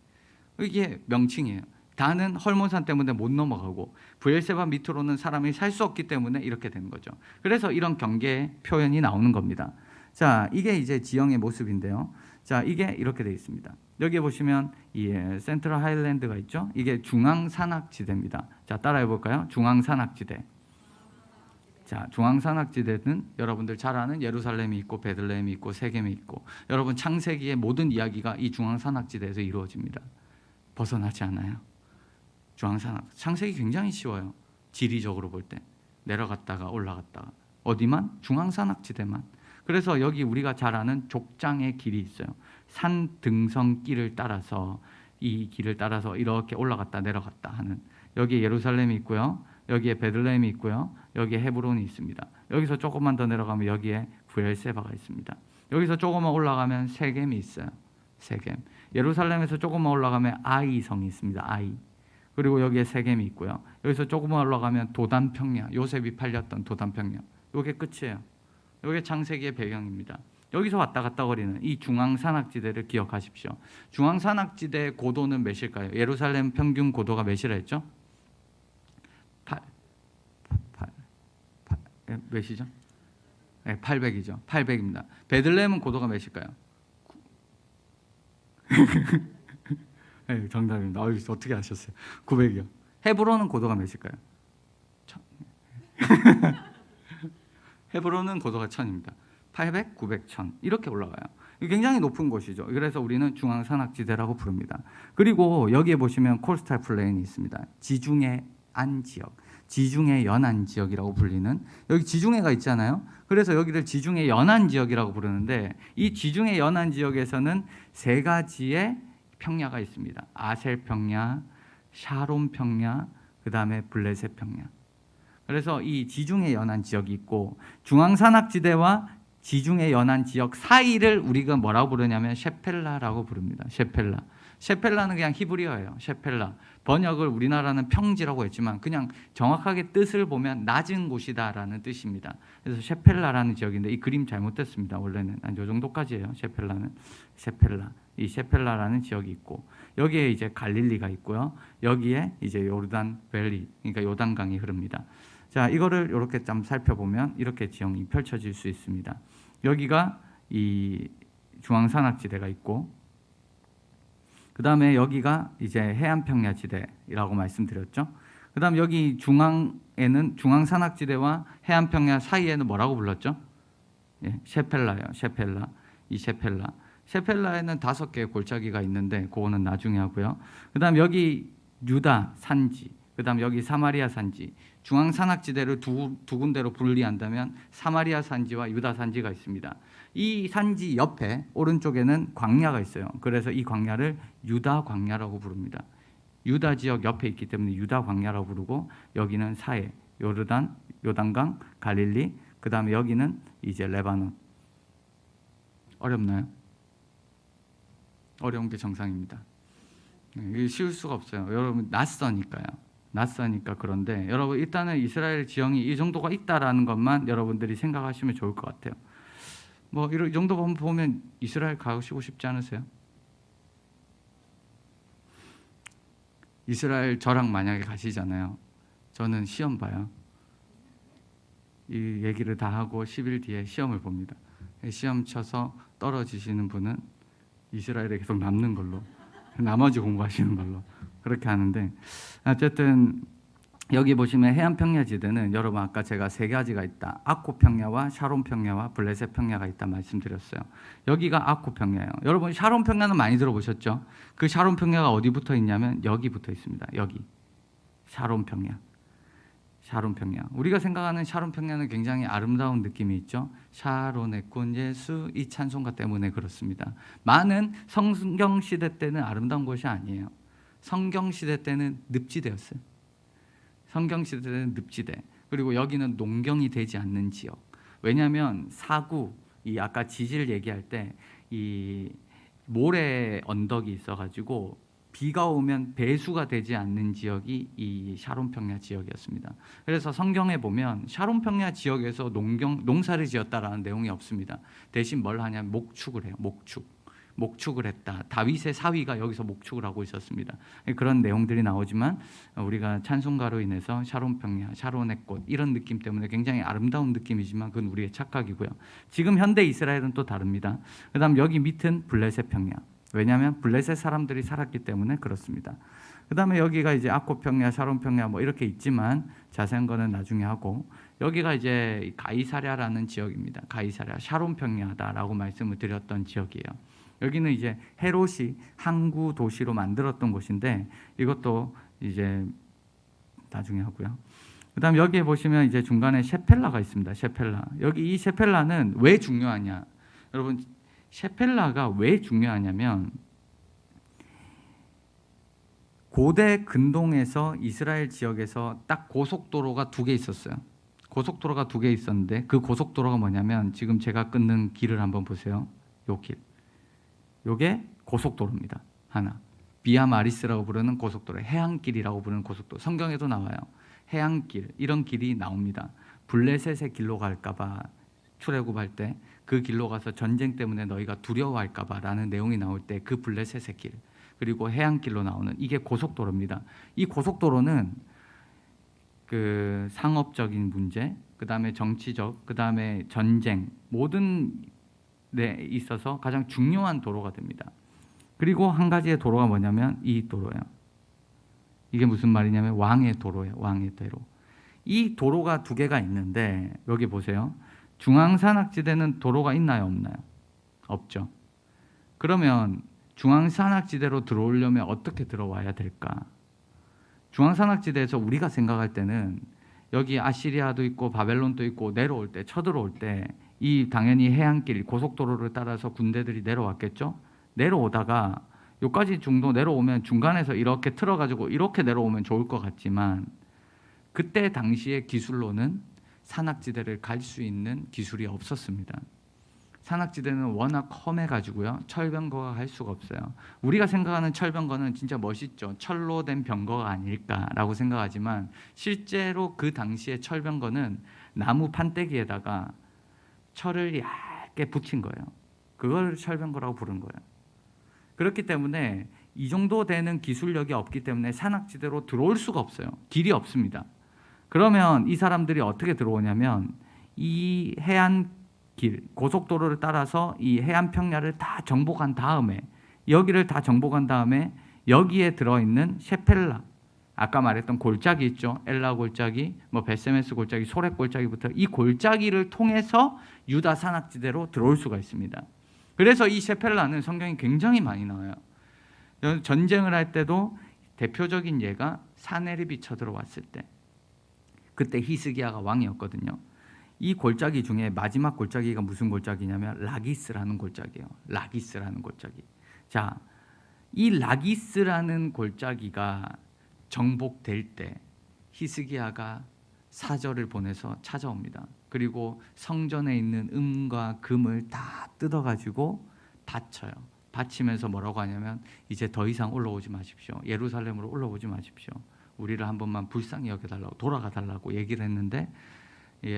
이게 명칭이에요. 단은 헐몬산 때문에 못 넘어가고 브엘세바 밑으로는 사람이 살 수 없기 때문에 이렇게 되는 거죠. 그래서 이런 경계 표현이 나오는 겁니다. 자, 이게 이제 지형의 모습인데요. 자, 이게 이렇게 되어 있습니다. 여기 보시면 이 센트럴 하일랜드가 있죠. 이게 중앙산악지대입니다. 자, 따라해 볼까요? 중앙산악지대. 자, 중앙산악지대는 여러분들 잘 아는 예루살렘이 있고 베들레헴이 있고 세겜이 있고, 여러분 창세기의 모든 이야기가 이 중앙산악지대에서 이루어집니다. 벗어나지 않아요. 중앙산악, 창세기 굉장히 쉬워요. 지리적으로 볼 때 내려갔다가 올라갔다가, 어디만? 중앙산악지대만. 그래서 여기 우리가 잘 아는 족장의 길이 있어요. 산 등성길을 따라서, 이 길을 따라서 이렇게 올라갔다 내려갔다 하는, 여기에 예루살렘이 있고요, 여기에 베들레헴이 있고요, 여기에 헤브론이 있습니다. 여기서 조금만 더 내려가면 여기에 브엘세바가 있습니다. 여기서 조금만 올라가면 세겜이 있어요. 세겜. 예루살렘에서 조금만 올라가면 아이 성이 있습니다. 아이. 그리고 여기에 세겜이 있고요. 여기서 조금만 올라가면 도단 평야, 요셉이 팔렸던 도단 평야. 이게 끝이에요. 이게 창세기의 배경입니다. 여기서 왔다 갔다 거리는 이 중앙산악지대를 기억하십시오. 중앙산악지대의 고도는 몇일까요? 예루살렘 평균 고도가 몇이라 했죠? 몇이죠? 네, 800이죠. 800입니다. 베들레헴은 고도가 몇일까요? 네, 정답입니다. 어떻게 아셨어요? 900이요. 헤브론은 고도가 몇일까요? 1000. 헤브론은 고도가 1000입니다. 800, 900, 1000 이렇게 올라가요. 굉장히 높은 곳이죠. 그래서 우리는 중앙산악지대라고 부릅니다. 그리고 여기에 보시면 콜스탈 플레인이 있습니다. 지중해 안 지역, 지중해 연안 지역이라고 불리는, 여기 지중해가 있잖아요. 그래서 여기를 지중해 연안 지역이라고 부르는데, 이 지중해 연안 지역에서는 세 가지의 평야가 있습니다. 아셀 평야, 샤론 평야, 그 다음에 블레셋 평야. 그래서 이 지중해 연안 지역이 있고, 중앙산악지대와 지중해 연안 지역 사이를 우리가 뭐라고 부르냐면 셰펠라라고 부릅니다. 셰펠라. 셰펠라는 그냥 히브리어예요. 셰펠라. 번역을 우리나라는 평지라고 했지만 그냥 정확하게 뜻을 보면 낮은 곳이다라는 뜻입니다. 그래서 셰펠라라는 지역인데, 이 그림 잘못됐습니다. 원래는 이 정도까지예요. 셰펠라는. 셰펠라. 이 셰펠라라는 지역이 있고, 여기에 이제 갈릴리가 있고요. 여기에 이제 요르단 밸리, 그러니까 요단강이 흐릅니다. 자, 이거를 이렇게 좀 살펴보면 이렇게 지형이 펼쳐질 수 있습니다. 여기가 이 중앙산악지대가 있고, 그 다음에 여기가 이제 해안평야지대라고 말씀드렸죠. 그 다음 여기 중앙에는, 중앙산악지대와 해안평야 사이에는 뭐라고 불렀죠? 예, 셰펠라예요. 셰펠라. 이 셰펠라. 셰펠라에는 5개의 골짜기가 있는데 그거는 나중에 하고요. 그 다음 여기 유다 산지, 그 다음 여기 사마리아 산지. 중앙산악지대를 두 군데로 분리한다면 사마리아 산지와 유다 산지가 있습니다. 이 산지 옆에 오른쪽에는 광야가 있어요. 그래서 이 광야를 유다 광야라고 부릅니다. 유다 지역 옆에 있기 때문에 유다 광야라고 부르고, 여기는 사해, 요르단, 요단강, 갈릴리, 그 다음에 여기는 이제 레바논. 어렵나요? 어려운 게 정상입니다. 이게 쉬울 수가 없어요. 여러분 낯서니까요. 낯서니까. 그런데 여러분 일단은 이스라엘 지형이 이 정도가 있다라는 것만 여러분들이 생각하시면 좋을 것 같아요. 뭐 이 정도 보면 이스라엘 가시고 싶지 않으세요? 이스라엘 저랑 만약에 가시잖아요. 저는 시험 봐요. 이 얘기를 다 하고 10일 뒤에 시험을 봅니다. 시험 쳐서 떨어지시는 분은 이스라엘에 계속 남는 걸로, 나머지 공부하시는 걸로 그렇게 하는데, 어쨌든 여기 보시면 해안 평야 지대는 여러분 아까 제가 세 가지가 있다. 아코 평야와 샤론 평야와 블레셋 평야가 있다 말씀드렸어요. 여기가 아코 평야예요. 여러분 샤론 평야는 많이 들어보셨죠? 그 샤론 평야가 어디 붙어 있냐면 여기 붙어 있습니다. 여기 샤론 평야. 샤론 평야. 우리가 생각하는 샤론 평야는 굉장히 아름다운 느낌이 있죠. 샤론의 꽃 예수, 이 찬송가 때문에 그렇습니다. 많은 성경 시대 때는 아름다운 곳이 아니에요. 성경 시대 때는 늪지대였어요. 성경 시대 때는 늪지대. 그리고 여기는 농경이 되지 않는 지역. 왜냐하면 사구, 이 아까 지질 얘기할 때 이 모래 언덕이 있어가지고 비가 오면 배수가 되지 않는 지역이 이 샤론 평야 지역이었습니다. 그래서 성경에 보면 샤론 평야 지역에서 농사를 지었다라는 내용이 없습니다. 대신 뭘 하냐면 목축을 해요. 목축을 했다. 다윗의 사위가 여기서 목축을 하고 있었습니다. 그런 내용들이 나오지만 우리가 찬송가로 인해서 샤론 평야, 샤론의 꽃 이런 느낌 때문에 굉장히 아름다운 느낌이지만 그건 우리의 착각이고요. 지금 현대 이스라엘은 또 다릅니다. 그다음 여기 밑은 블레셋 평야. 왜냐하면 블레셋 사람들이 살았기 때문에 그렇습니다. 그다음에 여기가 이제 아코 평야, 샤론 평야 뭐 이렇게 있지만 자세한 거는 나중에 하고, 여기가 이제 가이사랴라는 지역입니다. 가이사랴, 샤론 평야다라고 말씀을 드렸던 지역이에요. 여기는 이제 헤롯이 항구 도시로 만들었던 곳인데 이것도 이제 나중에 하고요. 그다음 여기에 보시면 이제 중간에 셰펠라가 있습니다. 셰펠라. 여기 이 셰펠라는 왜 중요하냐? 여러분 셰펠라가 왜 중요하냐면 고대 근동에서 이스라엘 지역에서 딱 고속도로가 2개 있었어요. 고속도로가 2개 있었는데 그 고속도로가 뭐냐면 지금 제가 끊는 길을 한번 보세요. 요 길. 요게 고속도로입니다. 하나. 비아 마리스라고 부르는 고속도로, 해안길이라고 부르는 고속도로. 성경에도 나와요. 해안길, 이런 길이 나옵니다. 블레셋의 길로 갈까봐 출애굽할 때 그 길로 가서 전쟁 때문에 너희가 두려워할까봐 라는 내용이 나올 때 그 블레셋의 길, 그리고 해안길로 나오는 이게 고속도로입니다. 이 고속도로는 그 상업적인 문제, 그 다음에 정치적, 그 다음에 전쟁, 모든 데 있어서 가장 중요한 도로가 됩니다. 그리고 한 가지의 도로가 뭐냐면 이 도로예요. 이게 무슨 말이냐면 왕의 도로예요. 왕의 도로. 이 도로가 2개가 있는데 여기 보세요. 중앙산악지대는 도로가 있나요? 없나요? 없죠. 그러면 중앙산악지대로 들어오려면 어떻게 들어와야 될까? 중앙산악지대에서 우리가 생각할 때는 여기 아시리아도 있고 바벨론도 있고 내려올 때, 쳐들어올 때 이 당연히 해안길, 고속도로를 따라서 군대들이 내려왔겠죠? 내려오다가 여기까지 정도 내려오면 중간에서 이렇게 틀어가지고 이렇게 내려오면 좋을 것 같지만 그때 당시의 기술로는 산악지대를 갈 수 있는 기술이 없었습니다. 산악지대는 워낙 험해가지고요. 철병거가 갈 수가 없어요. 우리가 생각하는 철병거는 진짜 멋있죠. 철로 된 병거가 아닐까라고 생각하지만 실제로 그 당시의 철병거는 나무 판때기에다가 철을 얇게 붙인 거예요. 그걸 철병거라고 부른 거예요. 그렇기 때문에 이 정도 되는 기술력이 없기 때문에 산악지대로 들어올 수가 없어요. 길이 없습니다. 그러면 이 사람들이 어떻게 들어오냐면 이 해안길, 고속도로를 따라서 이 해안 평야를 다 정복한 다음에, 여기를 다 정복한 다음에 여기에 들어있는 셰펠라, 아까 말했던 골짜기 있죠. 엘라 골짜기, 뭐 베세메스 골짜기, 소렉 골짜기부터 이 골짜기를 통해서 유다 산악지대로 들어올 수가 있습니다. 그래서 이 셰펠라는 성경이 굉장히 많이 나와요. 전쟁을 할 때도 대표적인 예가 사네립이 쳐들어왔을 때, 그때 히스기야가 왕이었거든요. 이 골짜기 중에 마지막 골짜기가 무슨 골짜기냐면 라기스라는 골짜기예요. 라기스라는 골짜기. 자, 이 라기스라는 골짜기가 정복될 때 히스기야가 사절을 보내서 찾아옵니다. 그리고 성전에 있는 은과 금을 다 뜯어가지고 바쳐요. 바치면서 뭐라고 하냐면 이제 더 이상 올라오지 마십시오. 예루살렘으로 올라오지 마십시오. 우리를 한 번만 불쌍히 여겨달라고, 돌아가 달라고 얘기를 했는데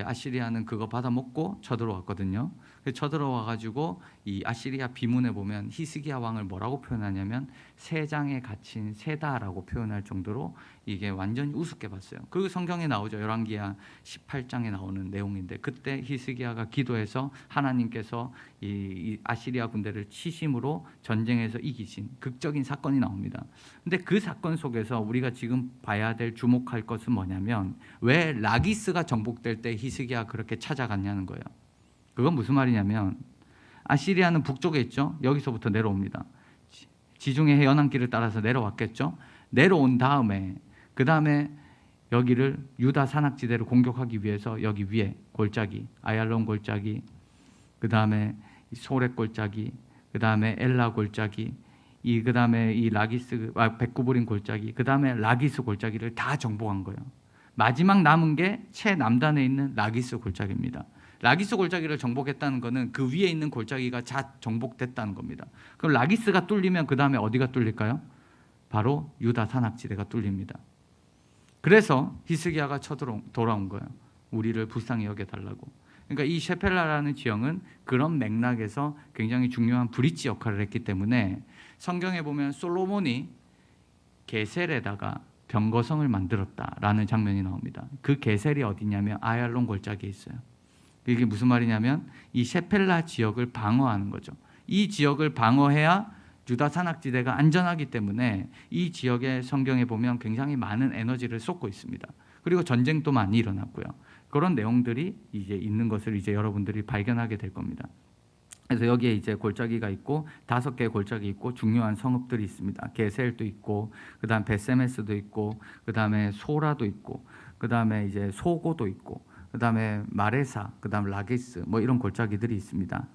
아시리아는 그거 받아먹고 쳐들어왔거든요. 쳐들어와가지고 이 아시리아 비문에 보면 히스기야 왕을 뭐라고 표현하냐면 새 장에 갇힌 새다라고 표현할 정도로 이게 완전히 우습게 봤어요. 그 성경에 나오죠. 열왕기하 18장에 나오는 내용인데, 그때 히스기야가 기도해서 하나님께서 이 아시리아 군대를 치심으로 전쟁에서 이기신 극적인 사건이 나옵니다. 근데 그 사건 속에서 우리가 지금 봐야 될, 주목할 것은 뭐냐면 왜 라기스가 정복될 때 히스기야가 그렇게 찾아갔냐는 거예요. 그건 무슨 말이냐면 아시리아는 북쪽에 있죠. 여기서부터 내려옵니다. 지중해 해연안길을 따라서 내려왔겠죠. 내려온 다음에 그 다음에 여기를 유다 산악지대를 공격하기 위해서 여기 위에 골짜기, 아얄론 골짜기, 그 다음에 소렛 골짜기, 그 다음에 엘라 골짜기, 그 다음에 이 라기스 백구부린 골짜기, 그 다음에 라기스 골짜기를 다 정복한 거예요. 마지막 남은 게 최남단에 있는 라기스 골짜기입니다. 라기스 골짜기를 정복했다는 것은 그 위에 있는 골짜기가 다 정복됐다는 겁니다. 그럼 라기스가 뚫리면 그 다음에 어디가 뚫릴까요? 바로 유다 산악지대가 뚫립니다. 그래서 히스기야가 돌아온 거예요. 우리를 불쌍히 여겨달라고. 그러니까 이 셰펠라라는 지형은 그런 맥락에서 굉장히 중요한 브릿지 역할을 했기 때문에 성경에 보면 솔로몬이 게셀에다가 병거성을 만들었다라는 장면이 나옵니다. 그 게셀이 어디냐면 아얄론 골짜기에 있어요. 이게 무슨 말이냐면 이 셰펠라 지역을 방어하는 거죠. 이 지역을 방어해야 유다 산악지대가 안전하기 때문에 이 지역에 성경에 보면 굉장히 많은 에너지를 쏟고 있습니다. 그리고 전쟁도 많이 일어났고요. 그런 내용들이 이제 있는 것을 이제 여러분들이 발견하게 될 겁니다. 그래서 여기에 이제 골짜기가 있고 5개의 골짜기 있고 중요한 성읍들이 있습니다. 게셀도 있고, 그다음 베세메스도 있고, 그다음에 소라도 있고, 그다음에 이제 소고도 있고, 그다음에 마레사, 그다음 라기스 뭐 이런 골짜기들이 있습니다.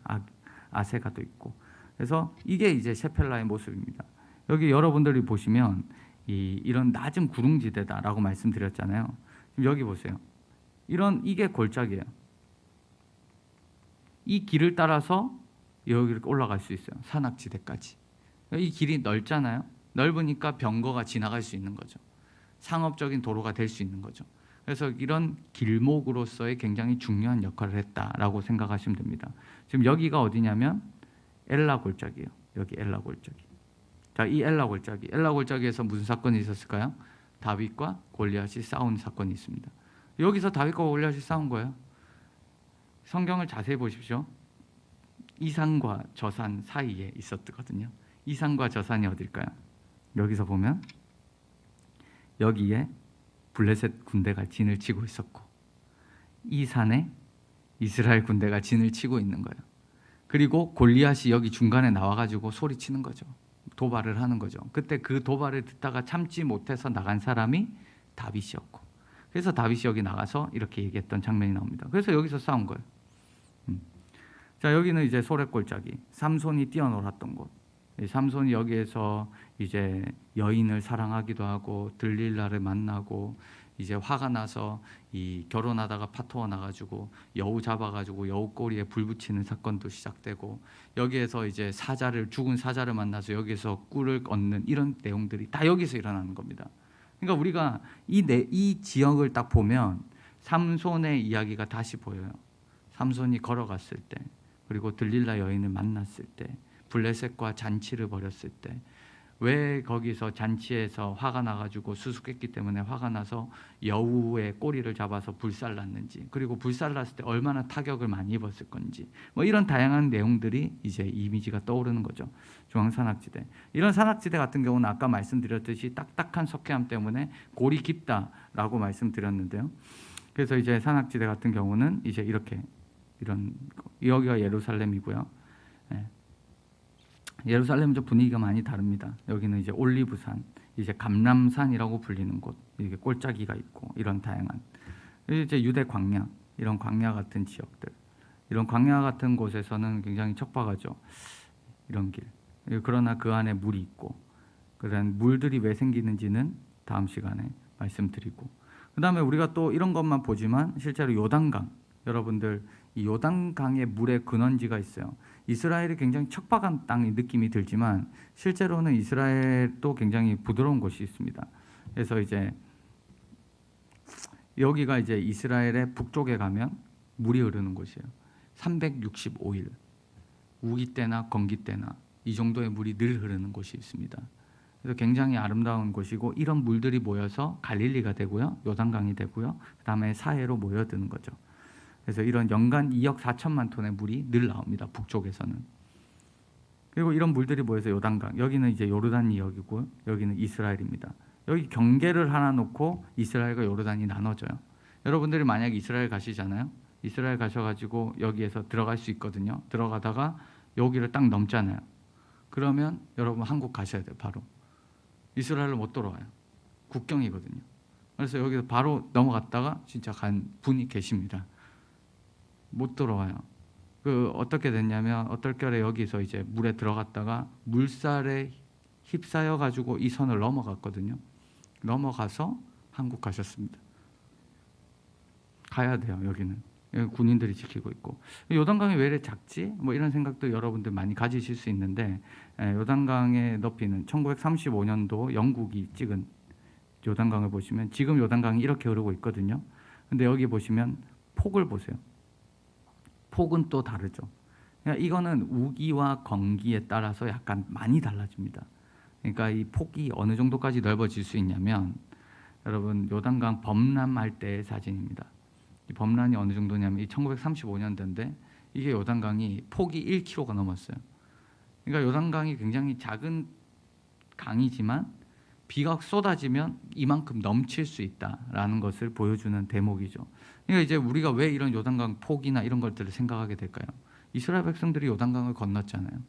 아세가도 있고. 그래서 이게 이제 셰펠라의 모습입니다. 여기 여러분들이 보시면 이런 낮은 구릉지대다라고 말씀드렸잖아요. 여기 보세요. 이게 골짜기예요. 이 길을 따라서 여기로 올라갈 수 있어요. 산악지대까지. 이 길이 넓잖아요. 넓으니까 병거가 지나갈 수 있는 거죠. 상업적인 도로가 될 수 있는 거죠. 그래서 이런 길목으로서의 굉장히 중요한 역할을 했다라고 생각하시면 됩니다. 지금 여기가 어디냐면 엘라 골짜기예요. 여기 엘라 골짜기. 자, 이 엘라 골짜기에서 무슨 사건이 있었을까요? 다윗과 골리앗이 싸운 사건이 있습니다. 여기서 다윗과 골리앗이 싸운 거예요. 성경을 자세히 보십시오. 이 산과 저 산 사이에 있었거든요. 이 산과 저 산이 어딜까요? 여기서 보면 여기에 블레셋 군대가 진을 치고 있었고, 이 산에 이스라엘 군대가 진을 치고 있는 거예요. 그리고 골리앗이 여기 중간에 나와가지고 소리치는 거죠. 도발을 하는 거죠. 그때 그 도발을 듣다가 참지 못해서 나간 사람이 다윗이었고, 그래서 다윗이 여기 나가서 이렇게 얘기했던 장면이 나옵니다. 그래서 여기서 싸운 거예요. 자, 여기는 이제 소렛 골짜기, 삼손이 뛰어놀았던 곳. 삼손이 여기에서 이제 여인을 사랑하기도 하고 들릴라를 만나고 이제 화가 나서 결혼하다가 파토가 나가지고 여우 잡아가지고 여우 꼬리에 불 붙이는 사건도 시작되고, 여기에서 이제 죽은 사자를 만나서 여기서 꿀을 얻는 이런 내용들이 다 여기서 일어나는 겁니다. 그러니까 우리가 이 지역을 딱 보면 삼손의 이야기가 다시 보여요. 삼손이 걸어갔을 때, 그리고 들릴라 여인을 만났을 때, 블레셋과 잔치를 벌였을 때, 왜 거기서 잔치에서 화가 나가지고 수수께끼 때문에 화가 나서 여우의 꼬리를 잡아서 불살랐는지, 그리고 불살랐을 때 얼마나 타격을 많이 입었을 건지, 뭐 이런 다양한 내용들이 이제 이미지가 떠오르는 거죠. 중앙산악지대. 이런 산악지대 같은 경우는 아까 말씀드렸듯이 딱딱한 석회암 때문에 골이 깊다라고 말씀드렸는데요. 그래서 이제 산악지대 같은 경우는 이제 이렇게 여기가 예루살렘이고요. 예루살렘은 좀 분위기가 많이 다릅니다. 여기는 이제 올리브산, 이제 감람산이라고 불리는 곳, 이게 골짜기가 있고 이런 다양한, 이제 유대 광야, 이런 광야 같은 지역들, 이런 광야 같은 곳에서는 굉장히 척박하죠. 이런 길. 그러나 그 안에 물이 있고, 그런 물들이 왜 생기는지는 다음 시간에 말씀드리고, 그 다음에 우리가 또 이런 것만 보지만 실제로 요단강, 여러분들 이 요단강의 물의 근원지가 있어요. 이스라엘이 굉장히 척박한 땅의 느낌이 들지만 실제로는 이스라엘도 굉장히 부드러운 곳이 있습니다. 그래서 이제 여기가 이제 이스라엘의 북쪽에 가면 물이 흐르는 곳이에요. 365일 우기 때나 건기 때나 이 정도의 물이 늘 흐르는 곳이 있습니다. 그래서 굉장히 아름다운 곳이고 이런 물들이 모여서 갈릴리가 되고요, 요단강이 되고요, 그다음에 사해로 모여드는 거죠. 그래서 이런 연간 2억 4천만 톤의 물이 늘 나옵니다. 북쪽에서는. 그리고 이런 물들이 모여서 요단강, 여기는 이제 요르단 지역이고 여기는 이스라엘입니다. 여기 경계를 하나 놓고 이스라엘과 요르단이 나눠져요. 여러분들이 만약에 이스라엘 가시잖아요. 이스라엘 가셔가지고 여기에서 들어갈 수 있거든요. 들어가다가 여기를 딱 넘잖아요. 그러면 여러분 한국 가셔야 돼요. 바로 이스라엘로 못 돌아와요. 국경이거든요. 그래서 여기서 바로 넘어갔다가 진짜 간 분이 계십니다. 못 돌아와요. 그 어떻게 됐냐면 어떨결에 여기서 이제 물에 들어갔다가 물살에 휩싸여 가지고 이 선을 넘어갔거든요. 넘어가서 한국 가셨습니다. 가야 돼요. 여기는 여기 군인들이 지키고 있고. 요단강이 왜 이렇게 작지? 뭐 이런 생각도 여러분들 많이 가지실 수 있는데, 요단강의 높이는 1935년도 영국이 찍은 요단강을 보시면 지금 요단강이 이렇게 흐르고 있거든요. 근데 여기 보시면 폭을 보세요. 폭은 또 다르죠. 그러니까 이거는 우기와 건기에 따라서 약간 많이 달라집니다. 그러니까 이 폭이 어느 정도까지 넓어질 수 있냐면, 여러분 요단강 범람할 때의 사진입니다. 이 범람이 어느 정도냐면 이 1935년도인데 이게 요단강이 폭이 1km가 넘었어요. 그러니까 요단강이 굉장히 작은 강이지만 비가 쏟아지면 이만큼 넘칠 수 있다라는 것을 보여주는 대목이죠. 그러니까 이제 우리가 왜 이런 요단강 폭이나 이런 것들을 생각하게 될까요? 이스라엘 백성들이 요단강을 건넜잖아요.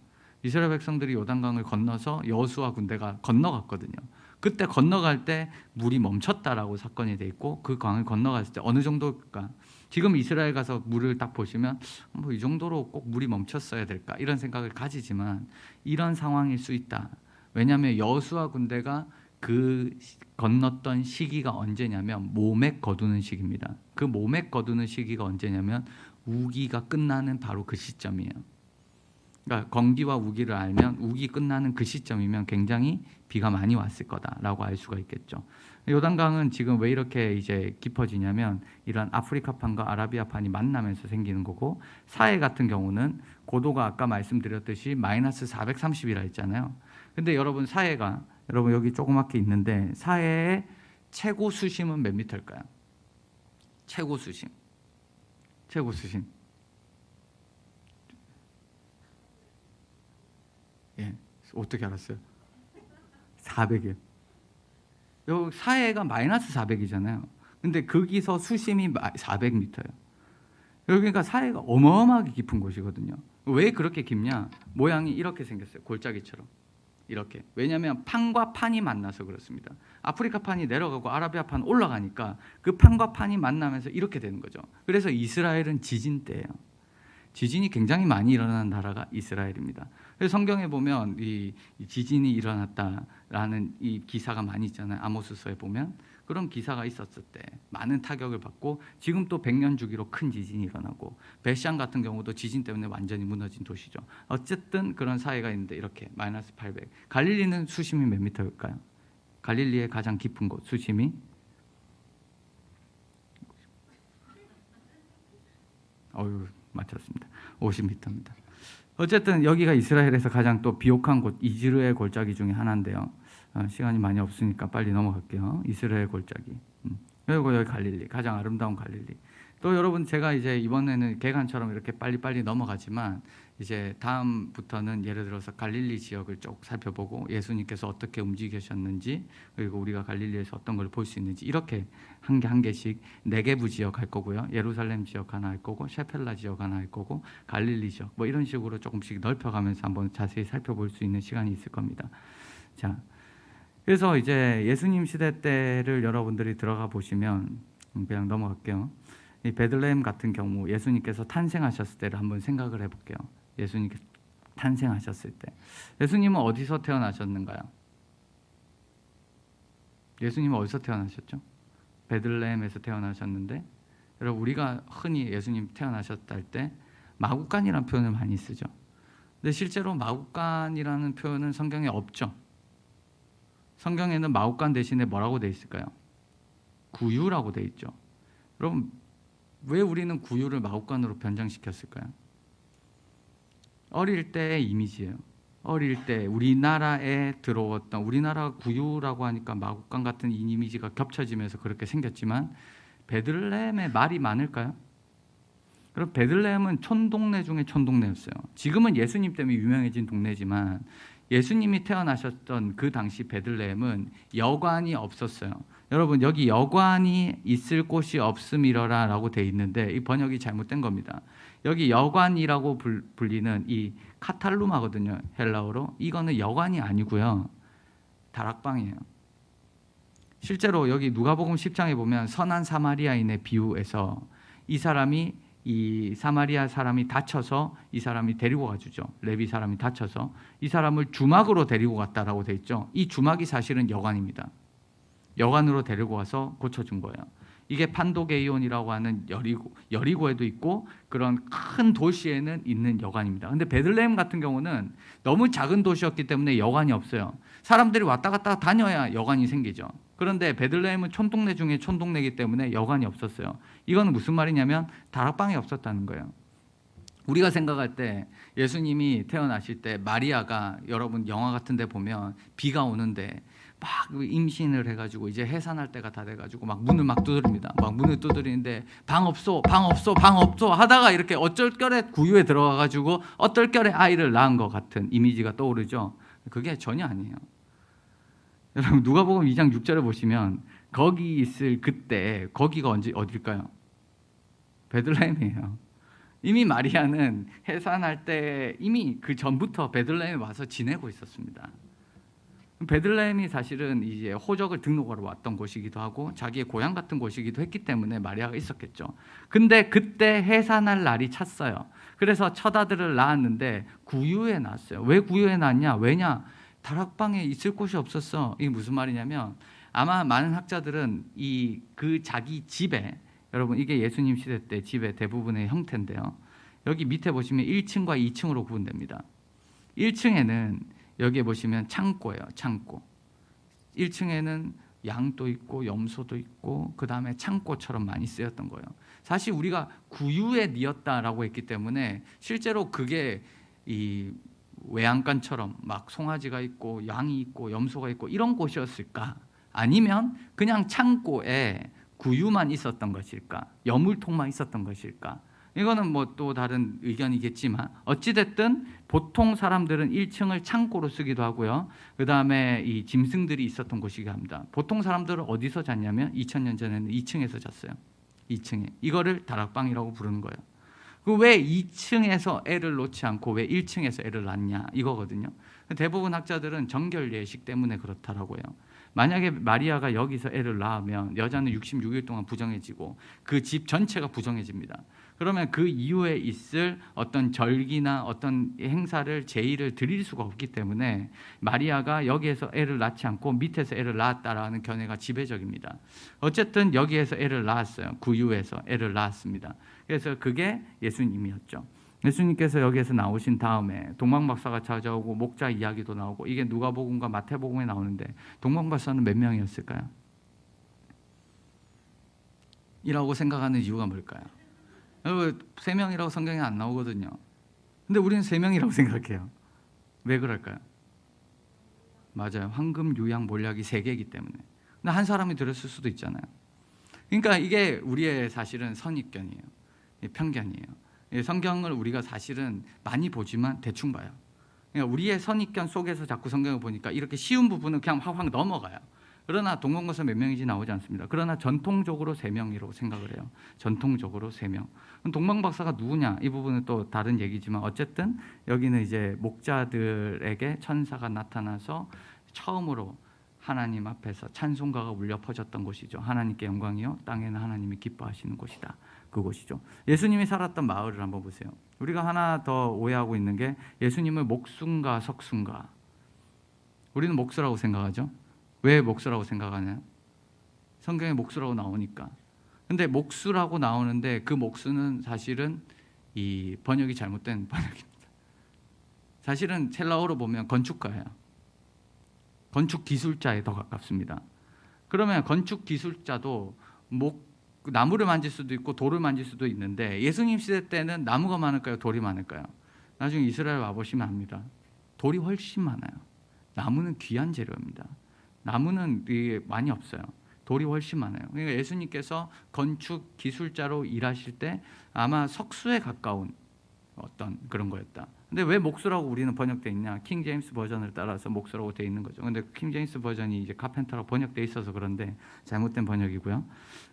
이스라엘 백성들이 요단강을 건너서 여호수아 군대가 건너갔거든요. 그때 건너갈 때 물이 멈췄다라고 사건이 돼 있고 그 강을 건너갔을 때 어느 정도일까? 지금 이스라엘 가서 물을 딱 보시면 뭐 이 정도로 꼭 물이 멈췄어야 될까? 이런 생각을 가지지만 이런 상황일 수 있다. 왜냐하면 여호수아 군대가 그 건넜던 시기가 언제냐면 모맥 거두는 시기입니다. 그 모맥 거두는 시기가 언제냐면 우기가 끝나는 바로 그 시점이에요. 그러니까 건기와 우기를 알면 우기 끝나는 그 시점이면 굉장히 비가 많이 왔을 거다라고 알 수가 있겠죠. 요단강은 지금 왜 이렇게 이제 깊어지냐면 이런 아프리카판과 아라비아판이 만나면서 생기는 거고, 사해 같은 경우는 고도가 아까 말씀드렸듯이 마이너스 430이라 했잖아요. 근데 여러분 사해가 여러분 여기 조그맣게 있는데 사해의 최고 수심은 몇 미터일까요? 최고 수심. 예, 어떻게 알았어요? 400이요. 여기 사해가 마이너스 400이잖아요. 근데 거기서 수심이 400m예요. 그러니까 사해가 어마어마하게 깊은 곳이거든요. 왜 그렇게 깊냐? 모양이 이렇게 생겼어요. 골짜기처럼. 이렇게. 왜냐하면 판과 판이 만나서 그렇습니다. 아프리카 판이 내려가고 아라비아 판 올라가니까 그 판과 판이 만나면서 이렇게 되는 거죠. 그래서 이스라엘은 지진대예요. 지진이 굉장히 많이 일어나는 나라가 이스라엘입니다. 그래서 성경에 보면 이 지진이 일어났다라는 이 기사가 많이 있잖아요. 아모스서에 보면 그런 기사가 있었을 때 많은 타격을 받고, 지금 또 100년 주기로 큰 지진이 일어나고, 베시안 같은 경우도 지진 때문에 완전히 무너진 도시죠. 어쨌든 그런 사회가 있는데 이렇게 마이너스 800. 갈릴리는 수심이 몇 미터일까요? 갈릴리의 가장 깊은 곳 수심이 맞췄습니다. 50m입니다. 어쨌든 여기가 이스라엘에서 가장 또 비옥한 곳 이즈르엘 골짜기 중에 하나인데요. 시간이 많이 없으니까 빨리 넘어갈게요. 이스라엘 골짜기. 그리고 여기 갈릴리, 가장 아름다운 갈릴리. 또 여러분 제가 이제 이번에는 개간처럼 이렇게 빨리빨리 넘어가지만 이제 다음부터는 예를 들어서 갈릴리 지역을 쭉 살펴보고 예수님께서 어떻게 움직이셨는지, 그리고 우리가 갈릴리에서 어떤 걸 볼 수 있는지 이렇게 한 개씩 네게부 지역 할 거고요, 예루살렘 지역 하나 할 거고, 셰펠라 지역 하나 할 거고, 갈릴리 지역 뭐 이런 식으로 조금씩 넓혀가면서 한번 자세히 살펴볼 수 있는 시간이 있을 겁니다. 자, 그래서 이제 예수님 시대 때를 여러분들이 들어가 보시면 그냥 넘어갈게요. 이 베들레헴 같은 경우 예수님께서 탄생하셨을 때를 한번 생각을 해볼게요. 예수님께서 탄생하셨을 때 예수님은 어디서 태어나셨는가요? 예수님은 어디서 태어나셨죠? 베들레헴에서 태어나셨는데 여러분 우리가 흔히 예수님 태어나셨다 할 때 마구간이라는 표현을 많이 쓰죠. 근데 실제로 마구간이라는 표현은 성경에 없죠. 성경에는 마구간 대신에 뭐라고 돼 있을까요? 구유라고 돼 있죠. 여러분 왜 우리는 구유를 마구간으로 변장시켰을까요? 어릴 때의 이미지예요. 어릴 때 우리나라에 들어왔던, 우리나라 구유라고 하니까 마구간 같은 이미지가 겹쳐지면서 그렇게 생겼지만 베들레헴에 말이 많을까요? 그럼 베들레헴은 촌동네 중에 촌동네였어요. 지금은 예수님 때문에 유명해진 동네지만 예수님이 태어나셨던 그 당시 베들레헴은 여관이 없었어요. 여러분 여기 여관이 있을 곳이 없음이러라 라고 돼 있는데 이 번역이 잘못된 겁니다. 여기 여관이라고 불리는 이 카탈루마거든요. 헬라어로. 이거는 여관이 아니고요. 다락방이에요. 실제로 여기 누가복음 10장에 보면 선한 사마리아인의 비유에서 이 사람이, 이 사마리아 사람이 다쳐서 이 사람이 데리고 가주죠. 레위 사람이 다쳐서 이 사람을 주막으로 데리고 갔다라고 돼 있죠. 이 주막이 사실은 여관입니다. 여관으로 데리고 와서 고쳐준 거예요. 이게 판도게이온이라고 하는 여리고에도 있고 그런 큰 도시에는 있는 여관입니다. 근데 베들레헴 같은 경우는 너무 작은 도시였기 때문에 여관이 없어요. 사람들이 왔다 갔다 다녀야 여관이 생기죠. 그런데 베들레헴은 촌동네 중에 촌동네이기 때문에 여관이 없었어요. 이건 무슨 말이냐면 다락방이 없었다는 거예요. 우리가 생각할 때 예수님이 태어나실 때 마리아가, 여러분 영화 같은 데 보면 비가 오는데 막 임신을 해가지고 이제 해산할 때가 다 돼가지고 막 문을 막 두드립니다. 막 문을 두드리는데 방 없어, 방 없어, 방 없어 하다가 이렇게 어쩔결에 구유에 들어가가지고 어떨결에 아이를 낳은 것 같은 이미지가 떠오르죠. 그게 전혀 아니에요. 여러분 누가복음 2장 6절에 보시면 거기 있을 그때, 거기가 어딜까요? 베들레헴이에요. 이미 마리아는 해산할 때 이미 그 전부터 베들레헴에 와서 지내고 있었습니다. 베들레헴이 사실은 이제 호적을 등록하러 왔던 곳이기도 하고 자기의 고향 같은 곳이기도 했기 때문에 마리아가 있었겠죠. 근데 그때 해산할 날이 찼어요. 그래서 첫 아들을 낳았는데 구유에 낳았어요. 왜 구유에 낳았냐? 왜냐? 다락방에 있을 곳이 없었어. 이게 무슨 말이냐면 아마 많은 학자들은 그 자기 집에, 여러분 이게 예수님 시대 때 집의 대부분의 형태인데요. 여기 밑에 보시면 1층과 2층으로 구분됩니다. 1층에는 여기에 보시면 창고예요. 창고. 1층에는 양도 있고 염소도 있고 그 다음에 창고처럼 많이 쓰였던 거예요. 사실 우리가 구유에 뉘었다라고 했기 때문에 실제로 그게 이 외양간처럼 막 송아지가 있고 양이 있고 염소가 있고 이런 곳이었을까? 아니면 그냥 창고에 구유만 있었던 것일까? 여물통만 있었던 것일까? 이거는 뭐 또 다른 의견이겠지만 어찌됐든 보통 사람들은 1층을 창고로 쓰기도 하고요. 그 다음에 이 짐승들이 있었던 곳이기도 합니다. 보통 사람들은 어디서 잤냐면 2000년 전에는 2층에서 잤어요. 2층에. 이거를 다락방이라고 부르는 거예요. 왜 2층에서 애를 놓지 않고 왜 1층에서 애를 낳냐 이거거든요. 대부분 학자들은 정결 예식 때문에 그렇다라고요. 만약에 마리아가 여기서 애를 낳으면 여자는 66일 동안 부정해지고 그 집 전체가 부정해집니다. 그러면 그 이후에 있을 어떤 절기나 어떤 행사를 제의를 드릴 수가 없기 때문에 마리아가 여기에서 애를 낳지 않고 밑에서 애를 낳았다라는 견해가 지배적입니다. 어쨌든 여기에서 애를 낳았어요. 구유에서 애를 낳았습니다. 그래서 그게 예수님이었죠. 예수님께서 여기에서 나오신 다음에 동방박사가 찾아오고 목자 이야기도 나오고 이게 누가복음과 마태복음에 나오는데 동방박사는 몇 명이었을까요? 이라고 생각하는 이유가 뭘까요? 여러분 3명이라고 성경에 안 나오거든요. 근데 우리는 3명이라고 생각해요. 왜 그럴까요? 맞아요. 황금, 유양, 몰약이 3개이기 때문에. 근데 한 사람이 들었을 수도 있잖아요. 그러니까 이게 우리의 사실은 선입견이에요. 편견이에요. 성경을 우리가 사실은 많이 보지만 대충 봐요. 그러니까 우리의 선입견 속에서 자꾸 성경을 보니까 이렇게 쉬운 부분은 그냥 확 넘어가요. 그러나 동방박사 몇 명인지 나오지 않습니다. 그러나 전통적으로 3명이라고 생각을 해요. 전통적으로 3명. 동방박사가 누구냐? 이 부분은 또 다른 얘기지만 어쨌든 여기는 이제 목자들에게 천사가 나타나서 처음으로 하나님 앞에서 찬송가가 울려 퍼졌던 곳이죠. 하나님께 영광이요 땅에는 하나님이 기뻐하시는 곳이다. 그곳이죠. 예수님이 살았던 마을을 한번 보세요. 우리가 하나 더 오해하고 있는 게 예수님을 목수인가 석수인가. 우리는 목수라고 생각하죠. 왜 목수라고 생각하나요? 성경에 목수라고 나오니까. 근데 목수라고 나오는데 그 목수는 사실은 이 번역이 잘못된 번역입니다. 사실은 헬라어로 보면 건축가예요. 건축 기술자에 더 가깝습니다. 그러면 건축 기술자도 나무를 만질 수도 있고 돌을 만질 수도 있는데 예수님 시대 때는 나무가 많을까요? 돌이 많을까요? 나중에 이스라엘 와보시면 압니다. 돌이 훨씬 많아요. 나무는 귀한 재료입니다. 나무는 많이 없어요. 돌이 훨씬 많아요. 그러니까 예수님께서 건축 기술자로 일하실 때 아마 석수에 가까운 어떤 그런 거였다. 근데 왜 목수라고 우리는 번역돼 있냐? 킹 제임스 버전을 따라서 목수라고 돼 있는 거죠. 근데 킹 제임스 버전이 이제 카펜터라고 번역돼 있어서 그런데 잘못된 번역이고요.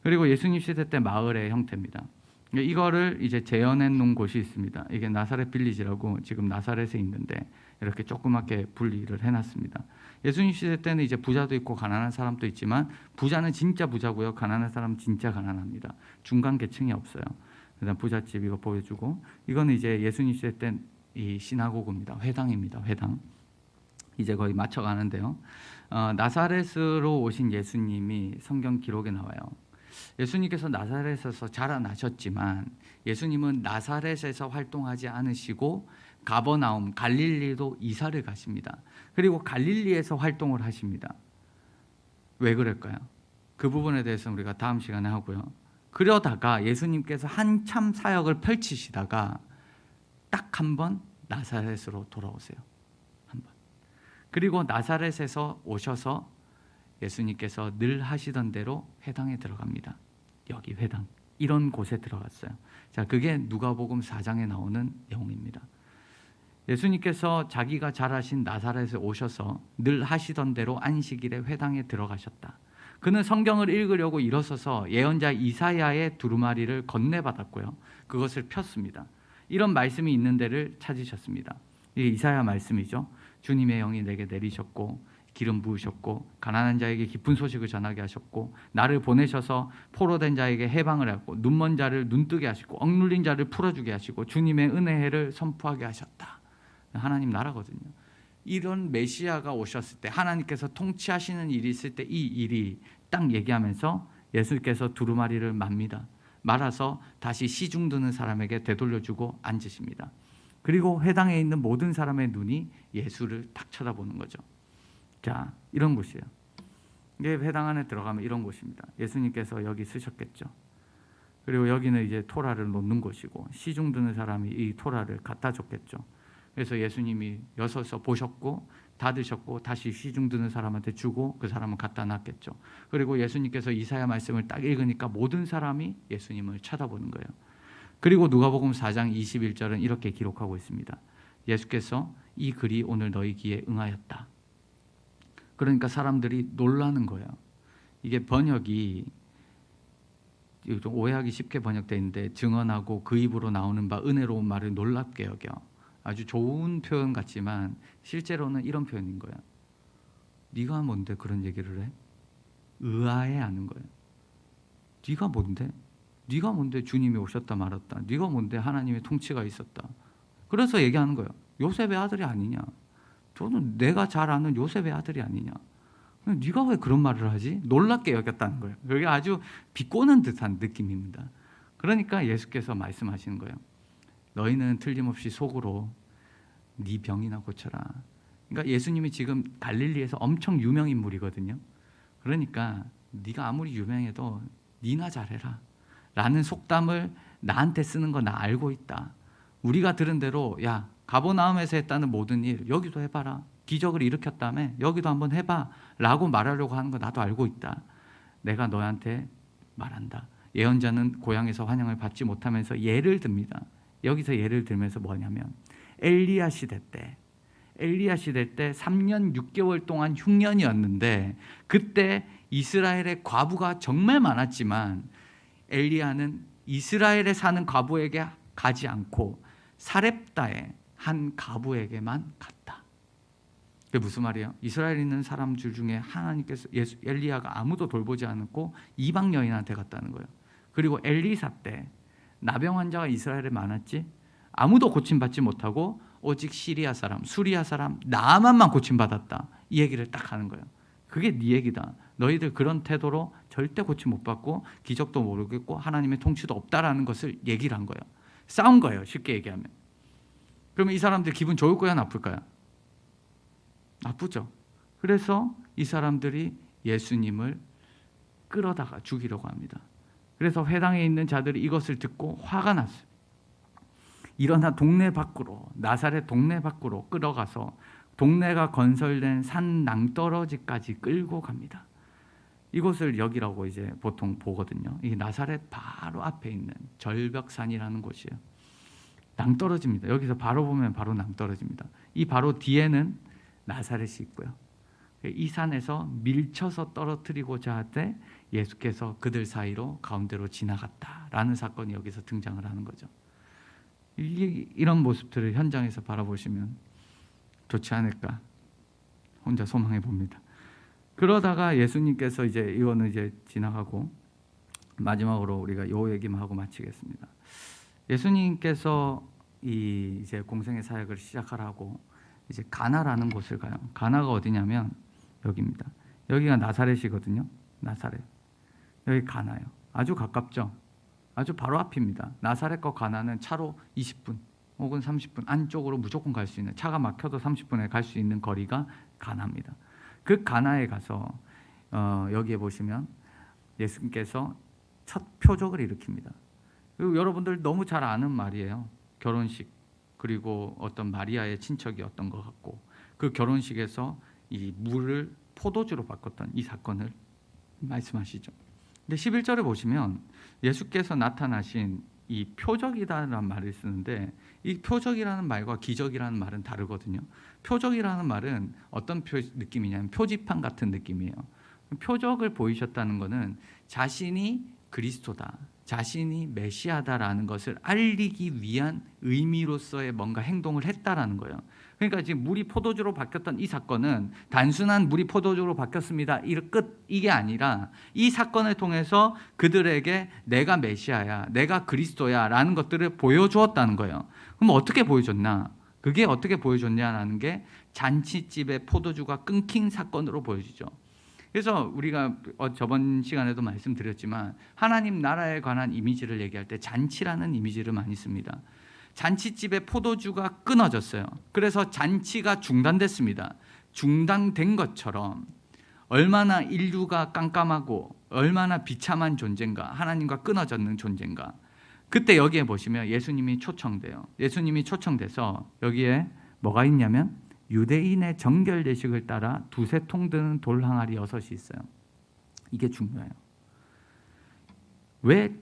그리고 예수님 시대 때 마을의 형태입니다. 이거를 이제 재현해 놓은 곳이 있습니다. 이게 나사렛 빌리지라고 지금 나사렛에 있는데 이렇게 조그맣게 분리를 해놨습니다. 예수님 시대 때는 이제 부자도 있고 가난한 사람도 있지만 부자는 진짜 부자고요. 가난한 사람은 진짜 가난합니다. 중간 계층이 없어요. 그다음 부잣집 이거 보여주고 이거는 이제 예수님 시대 때 이 시나고그입니다. 회당입니다. 회당. 이제 거의 맞춰가는데요. 나사렛으로 오신 예수님이 성경 기록에 나와요. 예수님께서 나사렛에서 자라나셨지만 예수님은 나사렛에서 활동하지 않으시고 가버나움, 갈릴리도 이사를 가십니다. 그리고 갈릴리에서 활동을 하십니다. 왜 그럴까요? 그 부분에 대해서는 우리가 다음 시간에 하고요. 그러다가 예수님께서 한참 사역을 펼치시다가 딱 한 번 나사렛으로 돌아오세요. 한 번. 그리고 나사렛에서 오셔서 예수님께서 늘 하시던 대로 회당에 들어갑니다. 여기 회당. 이런 곳에 들어갔어요. 자, 그게 누가복음 4장에 나오는 내용입니다. 예수님께서 자기가 잘하신 나사렛에 오셔서 늘 하시던 대로 안식일에 회당에 들어가셨다. 그는 성경을 읽으려고 일어서서 예언자 이사야의 두루마리를 건네받았고요. 그것을 폈습니다. 이런 말씀이 있는 데를 찾으셨습니다. 이게 이사야 말씀이죠. 주님의 영이 내게 내리셨고 기름 부으셨고 가난한 자에게 기쁜 소식을 전하게 하셨고 나를 보내셔서 포로된 자에게 해방을 하고 눈먼 자를 눈뜨게 하시고 억눌린 자를 풀어주게 하시고 주님의 은혜를 선포하게 하셨다. 하나님 나라거든요. 이런 메시아가 오셨을 때 하나님께서 통치하시는 일이 있을 때 이 일이 딱 얘기하면서 예수께서 두루마리를 맙니다. 말아서 다시 시중 드는 사람에게 되돌려주고 앉으십니다. 그리고 회당에 있는 모든 사람의 눈이 예수를 딱 쳐다보는 거죠. 자, 이런 곳이에요. 이게 회당 안에 들어가면 이런 곳입니다. 예수님께서 여기 쓰셨겠죠. 그리고 여기는 이제 토라를 놓는 곳이고 시중 드는 사람이 이 토라를 갖다 줬겠죠. 그래서 예수님이 여서서 보셨고 다 드셨고 다시 시중 드는 사람한테 주고 그 사람은 갖다 놨겠죠. 그리고 예수님께서 이사야 말씀을 딱 읽으니까 모든 사람이 예수님을 쳐다보는 거예요. 그리고 누가복음 4장 21절은 이렇게 기록하고 있습니다. 예수께서 이 글이 오늘 너희 귀에 응하였다. 그러니까 사람들이 놀라는 거예요. 이게 번역이 좀 오해하기 쉽게 번역되어 있는데 증언하고 그 입으로 나오는 바 은혜로운 말을 놀랍게 여겨. 아주 좋은 표현 같지만 실제로는 이런 표현인 거야. 네가 뭔데 그런 얘기를 해? 의아해하는 거예요. 네가 뭔데? 네가 뭔데 주님이 오셨다 말았다. 네가 뭔데 하나님의 통치가 있었다. 그래서 얘기하는 거예요. 요셉의 아들이 아니냐? 저는 내가 잘 아는 요셉의 아들이 아니냐? 네가 왜 그런 말을 하지? 놀랍게 여겼다는 거예요. 그게 아주 비꼬는 듯한 느낌입니다. 그러니까 예수께서 말씀하시는 거예요. 너희는 틀림없이 속으로 네 병이나 고쳐라. 그러니까 예수님이 지금 갈릴리에서 엄청 유명 인물이거든요. 그러니까 네가 아무리 유명해도 네나 잘해라 라는 속담을 나한테 쓰는 거 나 알고 있다. 우리가 들은 대로 야 가버나움에서 했다는 모든 일 여기도 해봐라. 기적을 일으켰다며 여기도 한번 해봐 라고 말하려고 하는 거 나도 알고 있다. 내가 너한테 말한다. 예언자는 고향에서 환영을 받지 못하면서 예를 듭니다. 여기서 예를 들면서 뭐냐면 엘리야 시대 때 3년 6개월 동안 흉년이었는데 그때 이스라엘의 과부가 정말 많았지만 엘리야는 이스라엘에 사는 과부에게 가지 않고 사렙다의 한 과부에게만 갔다. 그게 무슨 말이에요? 이스라엘에 있는 사람들 중에 하나님께서 엘리야가 아무도 돌보지 않았고 이방 여인한테 갔다는 거예요. 그리고 엘리사 때 나병 환자가 이스라엘에 많았지 아무도 고침받지 못하고 오직 시리아 사람, 수리아 사람 나만만 고침받았다. 이 얘기를 딱 하는 거예요. 그게 네 얘기다. 너희들 그런 태도로 절대 고침 못 받고 기적도 모르겠고 하나님의 통치도 없다라는 것을 얘기를 한 거예요. 싸운 거예요. 쉽게 얘기하면. 그러면 이 사람들 기분 좋을 거야, 나쁠까요? 나쁘죠. 그래서 이 사람들이 예수님을 끌어다가 죽이려고 합니다. 그래서 회당에 있는 자들이 이것을 듣고 화가 났어요. 일어나 동네 밖으로, 나사렛 동네 밖으로 끌어가서 동네가 건설된 산 낭떠러지까지 끌고 갑니다. 이곳을 여기라고 이제 보통 보거든요. 이 나사렛 바로 앞에 있는 절벽산이라는 곳이에요. 낭떠러지입니다. 여기서 바로 보면 바로 낭떠러지입니다. 이 바로 뒤에는 나사렛이 있고요. 이 산에서 밀쳐서 떨어뜨리고자 할 때 예수께서 그들 사이로 가운데로 지나갔다라는 사건이 여기서 등장을 하는 거죠. 이런 모습들을 현장에서 바라보시면 좋지 않을까 혼자 소망해 봅니다. 그러다가 예수님께서 이거는 지나가고 마지막으로 우리가 요 얘기만 하고 마치겠습니다. 예수님께서 이제 공생의 사역을 시작하라고 이제 가나라는 곳을 가요. 가나가 어디냐면 여기입니다. 여기가 나사렛이거든요. 나사렛. 여기 가나요. 아주 가깝죠. 아주 바로 앞입니다. 나사렛과 가나는 차로 20분 혹은 30분 안쪽으로 무조건 갈 수 있는, 차가 막혀도 30분에 갈 수 있는 거리가 가나입니다. 그 가나에 가서 여기에 보시면 예수님께서 첫 표적을 일으킵니다. 그리고 여러분들 너무 잘 아는 말이에요. 결혼식, 그리고 어떤 마리아의 친척이었던 것 같고, 그 결혼식에서 이 물을 포도주로 바꿨던 이 사건을 말씀하시죠. 근데 11절에 보시면 예수께서 나타나신 이 표적이다라는 말을 쓰는데, 이 표적이라는 말과 기적이라는 말은 다르거든요. 표적이라는 말은 어떤 느낌이냐면 표지판 같은 느낌이에요. 표적을 보이셨다는 것은 자신이 그리스도다, 자신이 메시아다라는 것을 알리기 위한 의미로서의 뭔가 행동을 했다라는 거예요. 그러니까 지금 물이 포도주로 바뀌었던 이 사건은 단순한 물이 포도주로 바뀌었습니다, 이게 아니라 이 사건을 통해서 그들에게 내가 메시아야, 내가 그리스도야 라는 것들을 보여주었다는 거예요. 그럼 어떻게 보여줬나? 그게 어떻게 보여줬냐라는 게 잔치집의 포도주가 끊긴 사건으로 보여지죠. 그래서 우리가 저번 시간에도 말씀드렸지만 하나님 나라에 관한 이미지를 얘기할 때 잔치라는 이미지를 많이 씁니다. 잔치집의 포도주가 끊어졌어요. 그래서 잔치가 중단됐습니다. 중단된 것처럼 얼마나 인류가 깜깜하고 얼마나 비참한 존재인가, 하나님과 끊어졌는 존재인가. 그때 여기에 보시면 예수님이 초청돼요. 예수님이 초청돼서 여기에 뭐가 있냐면 유대인의 정결 예식을 따라 두세 통 드는 돌 항아리 6이 있어요. 이게 중요해요. 왜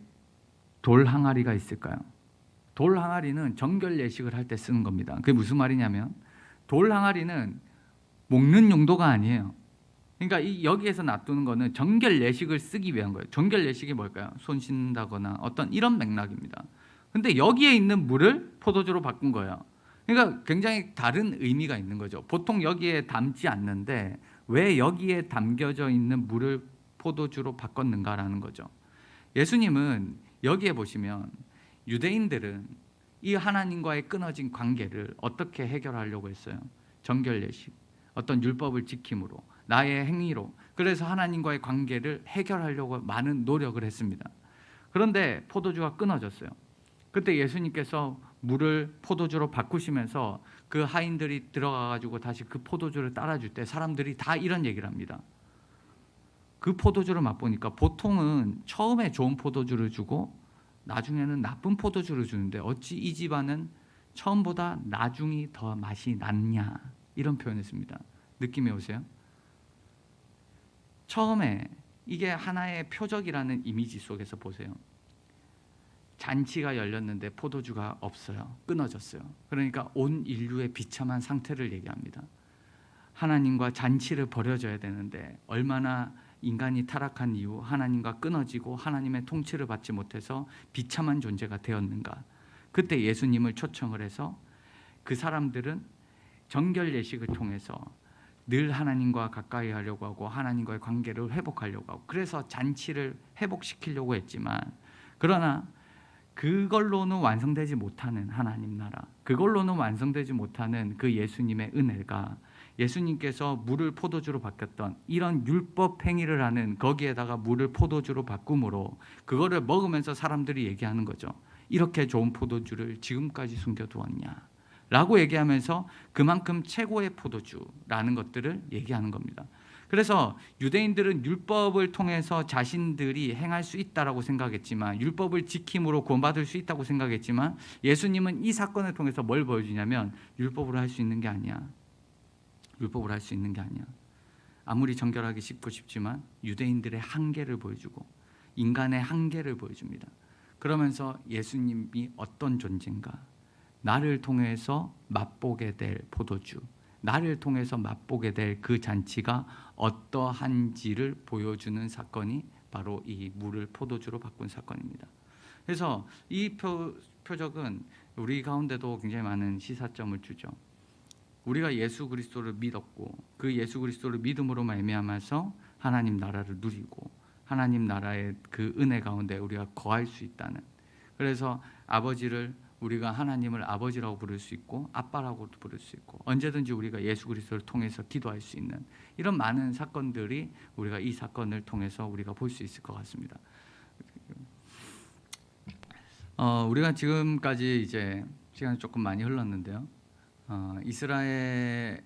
돌 항아리가 있을까요? 돌 항아리는 정결 예식을 할 때 쓰는 겁니다. 그게 무슨 말이냐면 돌 항아리는 먹는 용도가 아니에요. 그러니까 여기에서 놔두는 거는 정결 예식을 쓰기 위한 거예요. 정결 예식이 뭘까요? 손 씻는다거나 어떤 이런 맥락입니다. 근데 여기에 있는 물을 포도주로 바꾼 거예요. 그러니까 굉장히 다른 의미가 있는 거죠. 보통 여기에 담지 않는데 왜 여기에 담겨져 있는 물을 포도주로 바꿨는가라는 거죠. 예수님은 여기에 보시면 유대인들은 이 하나님과의 끊어진 관계를 어떻게 해결하려고 했어요? 정결 예식, 어떤 율법을 지킴으로, 나의 행위로, 그래서 하나님과의 관계를 해결하려고 많은 노력을 했습니다. 그런데 포도주가 끊어졌어요. 그때 예수님께서 물을 포도주로 바꾸시면서 그 하인들이 들어가가지고 다시 그 포도주를 따라줄 때 사람들이 다 이런 얘기를 합니다. 그 포도주를 맛보니까 보통은 처음에 좋은 포도주를 주고 나중에는 나쁜 포도주를 주는데 어찌 이 집안은 처음보다 나중이 더 맛이 낫냐, 이런 표현을 씁니다. 느낌이 오세요? 처음에 이게 하나의 표적이라는 이미지 속에서 보세요. 잔치가 열렸는데 포도주가 없어요. 끊어졌어요. 그러니까 온 인류의 비참한 상태를 얘기합니다. 하나님과 잔치를 벌여줘야 되는데 얼마나 인간이 타락한 이후 하나님과 끊어지고 하나님의 통치를 받지 못해서 비참한 존재가 되었는가. 그때 예수님을 초청을 해서 그 사람들은 정결 예식을 통해서 늘 하나님과 가까이 하려고 하고 하나님과의 관계를 회복하려고 하고, 그래서 잔치를 회복시키려고 했지만, 그러나 그걸로는 완성되지 못하는 하나님 나라, 그걸로는 완성되지 못하는 그 예수님의 은혜가 예수님께서 물을 포도주로 바꿨던 이런 율법 행위를 하는 거기에다가 물을 포도주로 바꿈으로 그거를 먹으면서 사람들이 얘기하는 거죠. 이렇게 좋은 포도주를 지금까지 숨겨두었냐 라고 얘기하면서 그만큼 최고의 포도주라는 것들을 얘기하는 겁니다. 그래서 유대인들은 율법을 통해서 자신들이 행할 수 있다라고 생각했지만, 율법을 지킴으로 구원받을 수 있다고 생각했지만, 예수님은 이 사건을 통해서 뭘 보여주냐면 율법으로 할 수 있는 게 아니야. 율법으로 할 수 있는 게 아니야. 아무리 정결하게 씻고 싶지만 유대인들의 한계를 보여주고 인간의 한계를 보여줍니다. 그러면서 예수님이 어떤 존재인가, 나를 통해서 맛보게 될 포도주, 나를 통해서 맛보게 될 그 잔치가 어떠한지를 보여주는 사건이 바로 이 물을 포도주로 바꾼 사건입니다. 그래서 이 표적은 우리 가운데도 굉장히 많은 시사점을 주죠. 우리가 예수 그리스도를 믿었고 그 예수 그리스도를 믿음으로 말미암아서 하나님 나라를 누리고 하나님 나라의 그 은혜 가운데 우리가 거할 수 있다는, 그래서 아버지를 우리가 하나님을 아버지라고 부를 수 있고 아빠라고도 부를 수 있고 언제든지 우리가 예수 그리스도를 통해서 기도할 수 있는 이런 많은 사건들이 우리가 이 사건을 통해서 우리가 볼 수 있을 것 같습니다. 우리가 지금까지 이제 시간이 조금 많이 흘렀는데요. 이스라엘이라는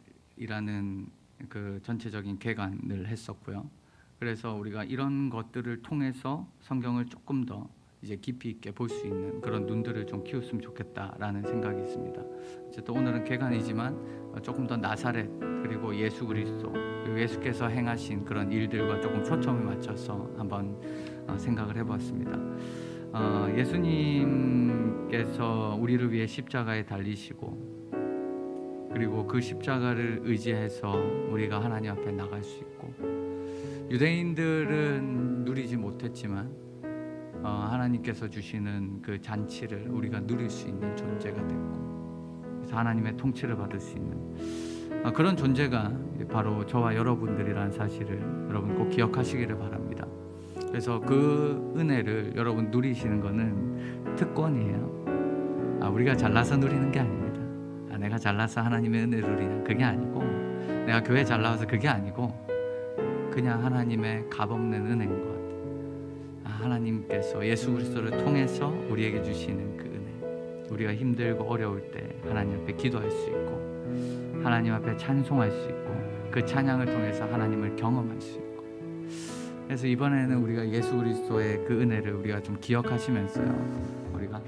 그 전체적인 개관을 했었고요. 그래서 우리가 이런 것들을 통해서 성경을 조금 더 이제 깊이 있게 볼 수 있는 그런 눈들을 좀 키웠으면 좋겠다라는 생각이 있습니다. 어쨌든 오늘은 개관이지만 조금 더 나사렛 그리고 예수 그리스도 그리고 예수께서 행하신 그런 일들과 조금 초점을 맞춰서 한번 생각을 해보았습니다. 예수님께서 우리를 위해 십자가에 달리시고 그리고 그 십자가를 의지해서 우리가 하나님 앞에 나갈 수 있고, 유대인들은 누리지 못했지만 하나님께서 주시는 그 잔치를 우리가 누릴 수 있는 존재가 됐고, 그래서 하나님의 통치를 받을 수 있는 그런 존재가 바로 저와 여러분들이라는 사실을 여러분 꼭 기억하시기를 바랍니다. 그래서 그 은혜를 여러분 누리시는 것은 특권이에요. 우리가 잘나서 누리는 게 아닙니다. 내가 잘나서 하나님의 은혜를 누리는 그게 아니고, 내가 교회 잘 나와서 그게 아니고, 그냥 하나님의 값없는 은혜인 것 같아요. 하나님께서 예수 그리스도를 통해서 우리에게 주시는 그 은혜, 우리가 힘들고 어려울 때 하나님 앞에 기도할 수 있고 하나님 앞에 찬송할 수 있고 그 찬양을 통해서 하나님을 경험할 수 있고, 그래서 이번에는 우리가 예수 그리스도의 그 은혜를 우리가 좀 기억하시면서요, 우리가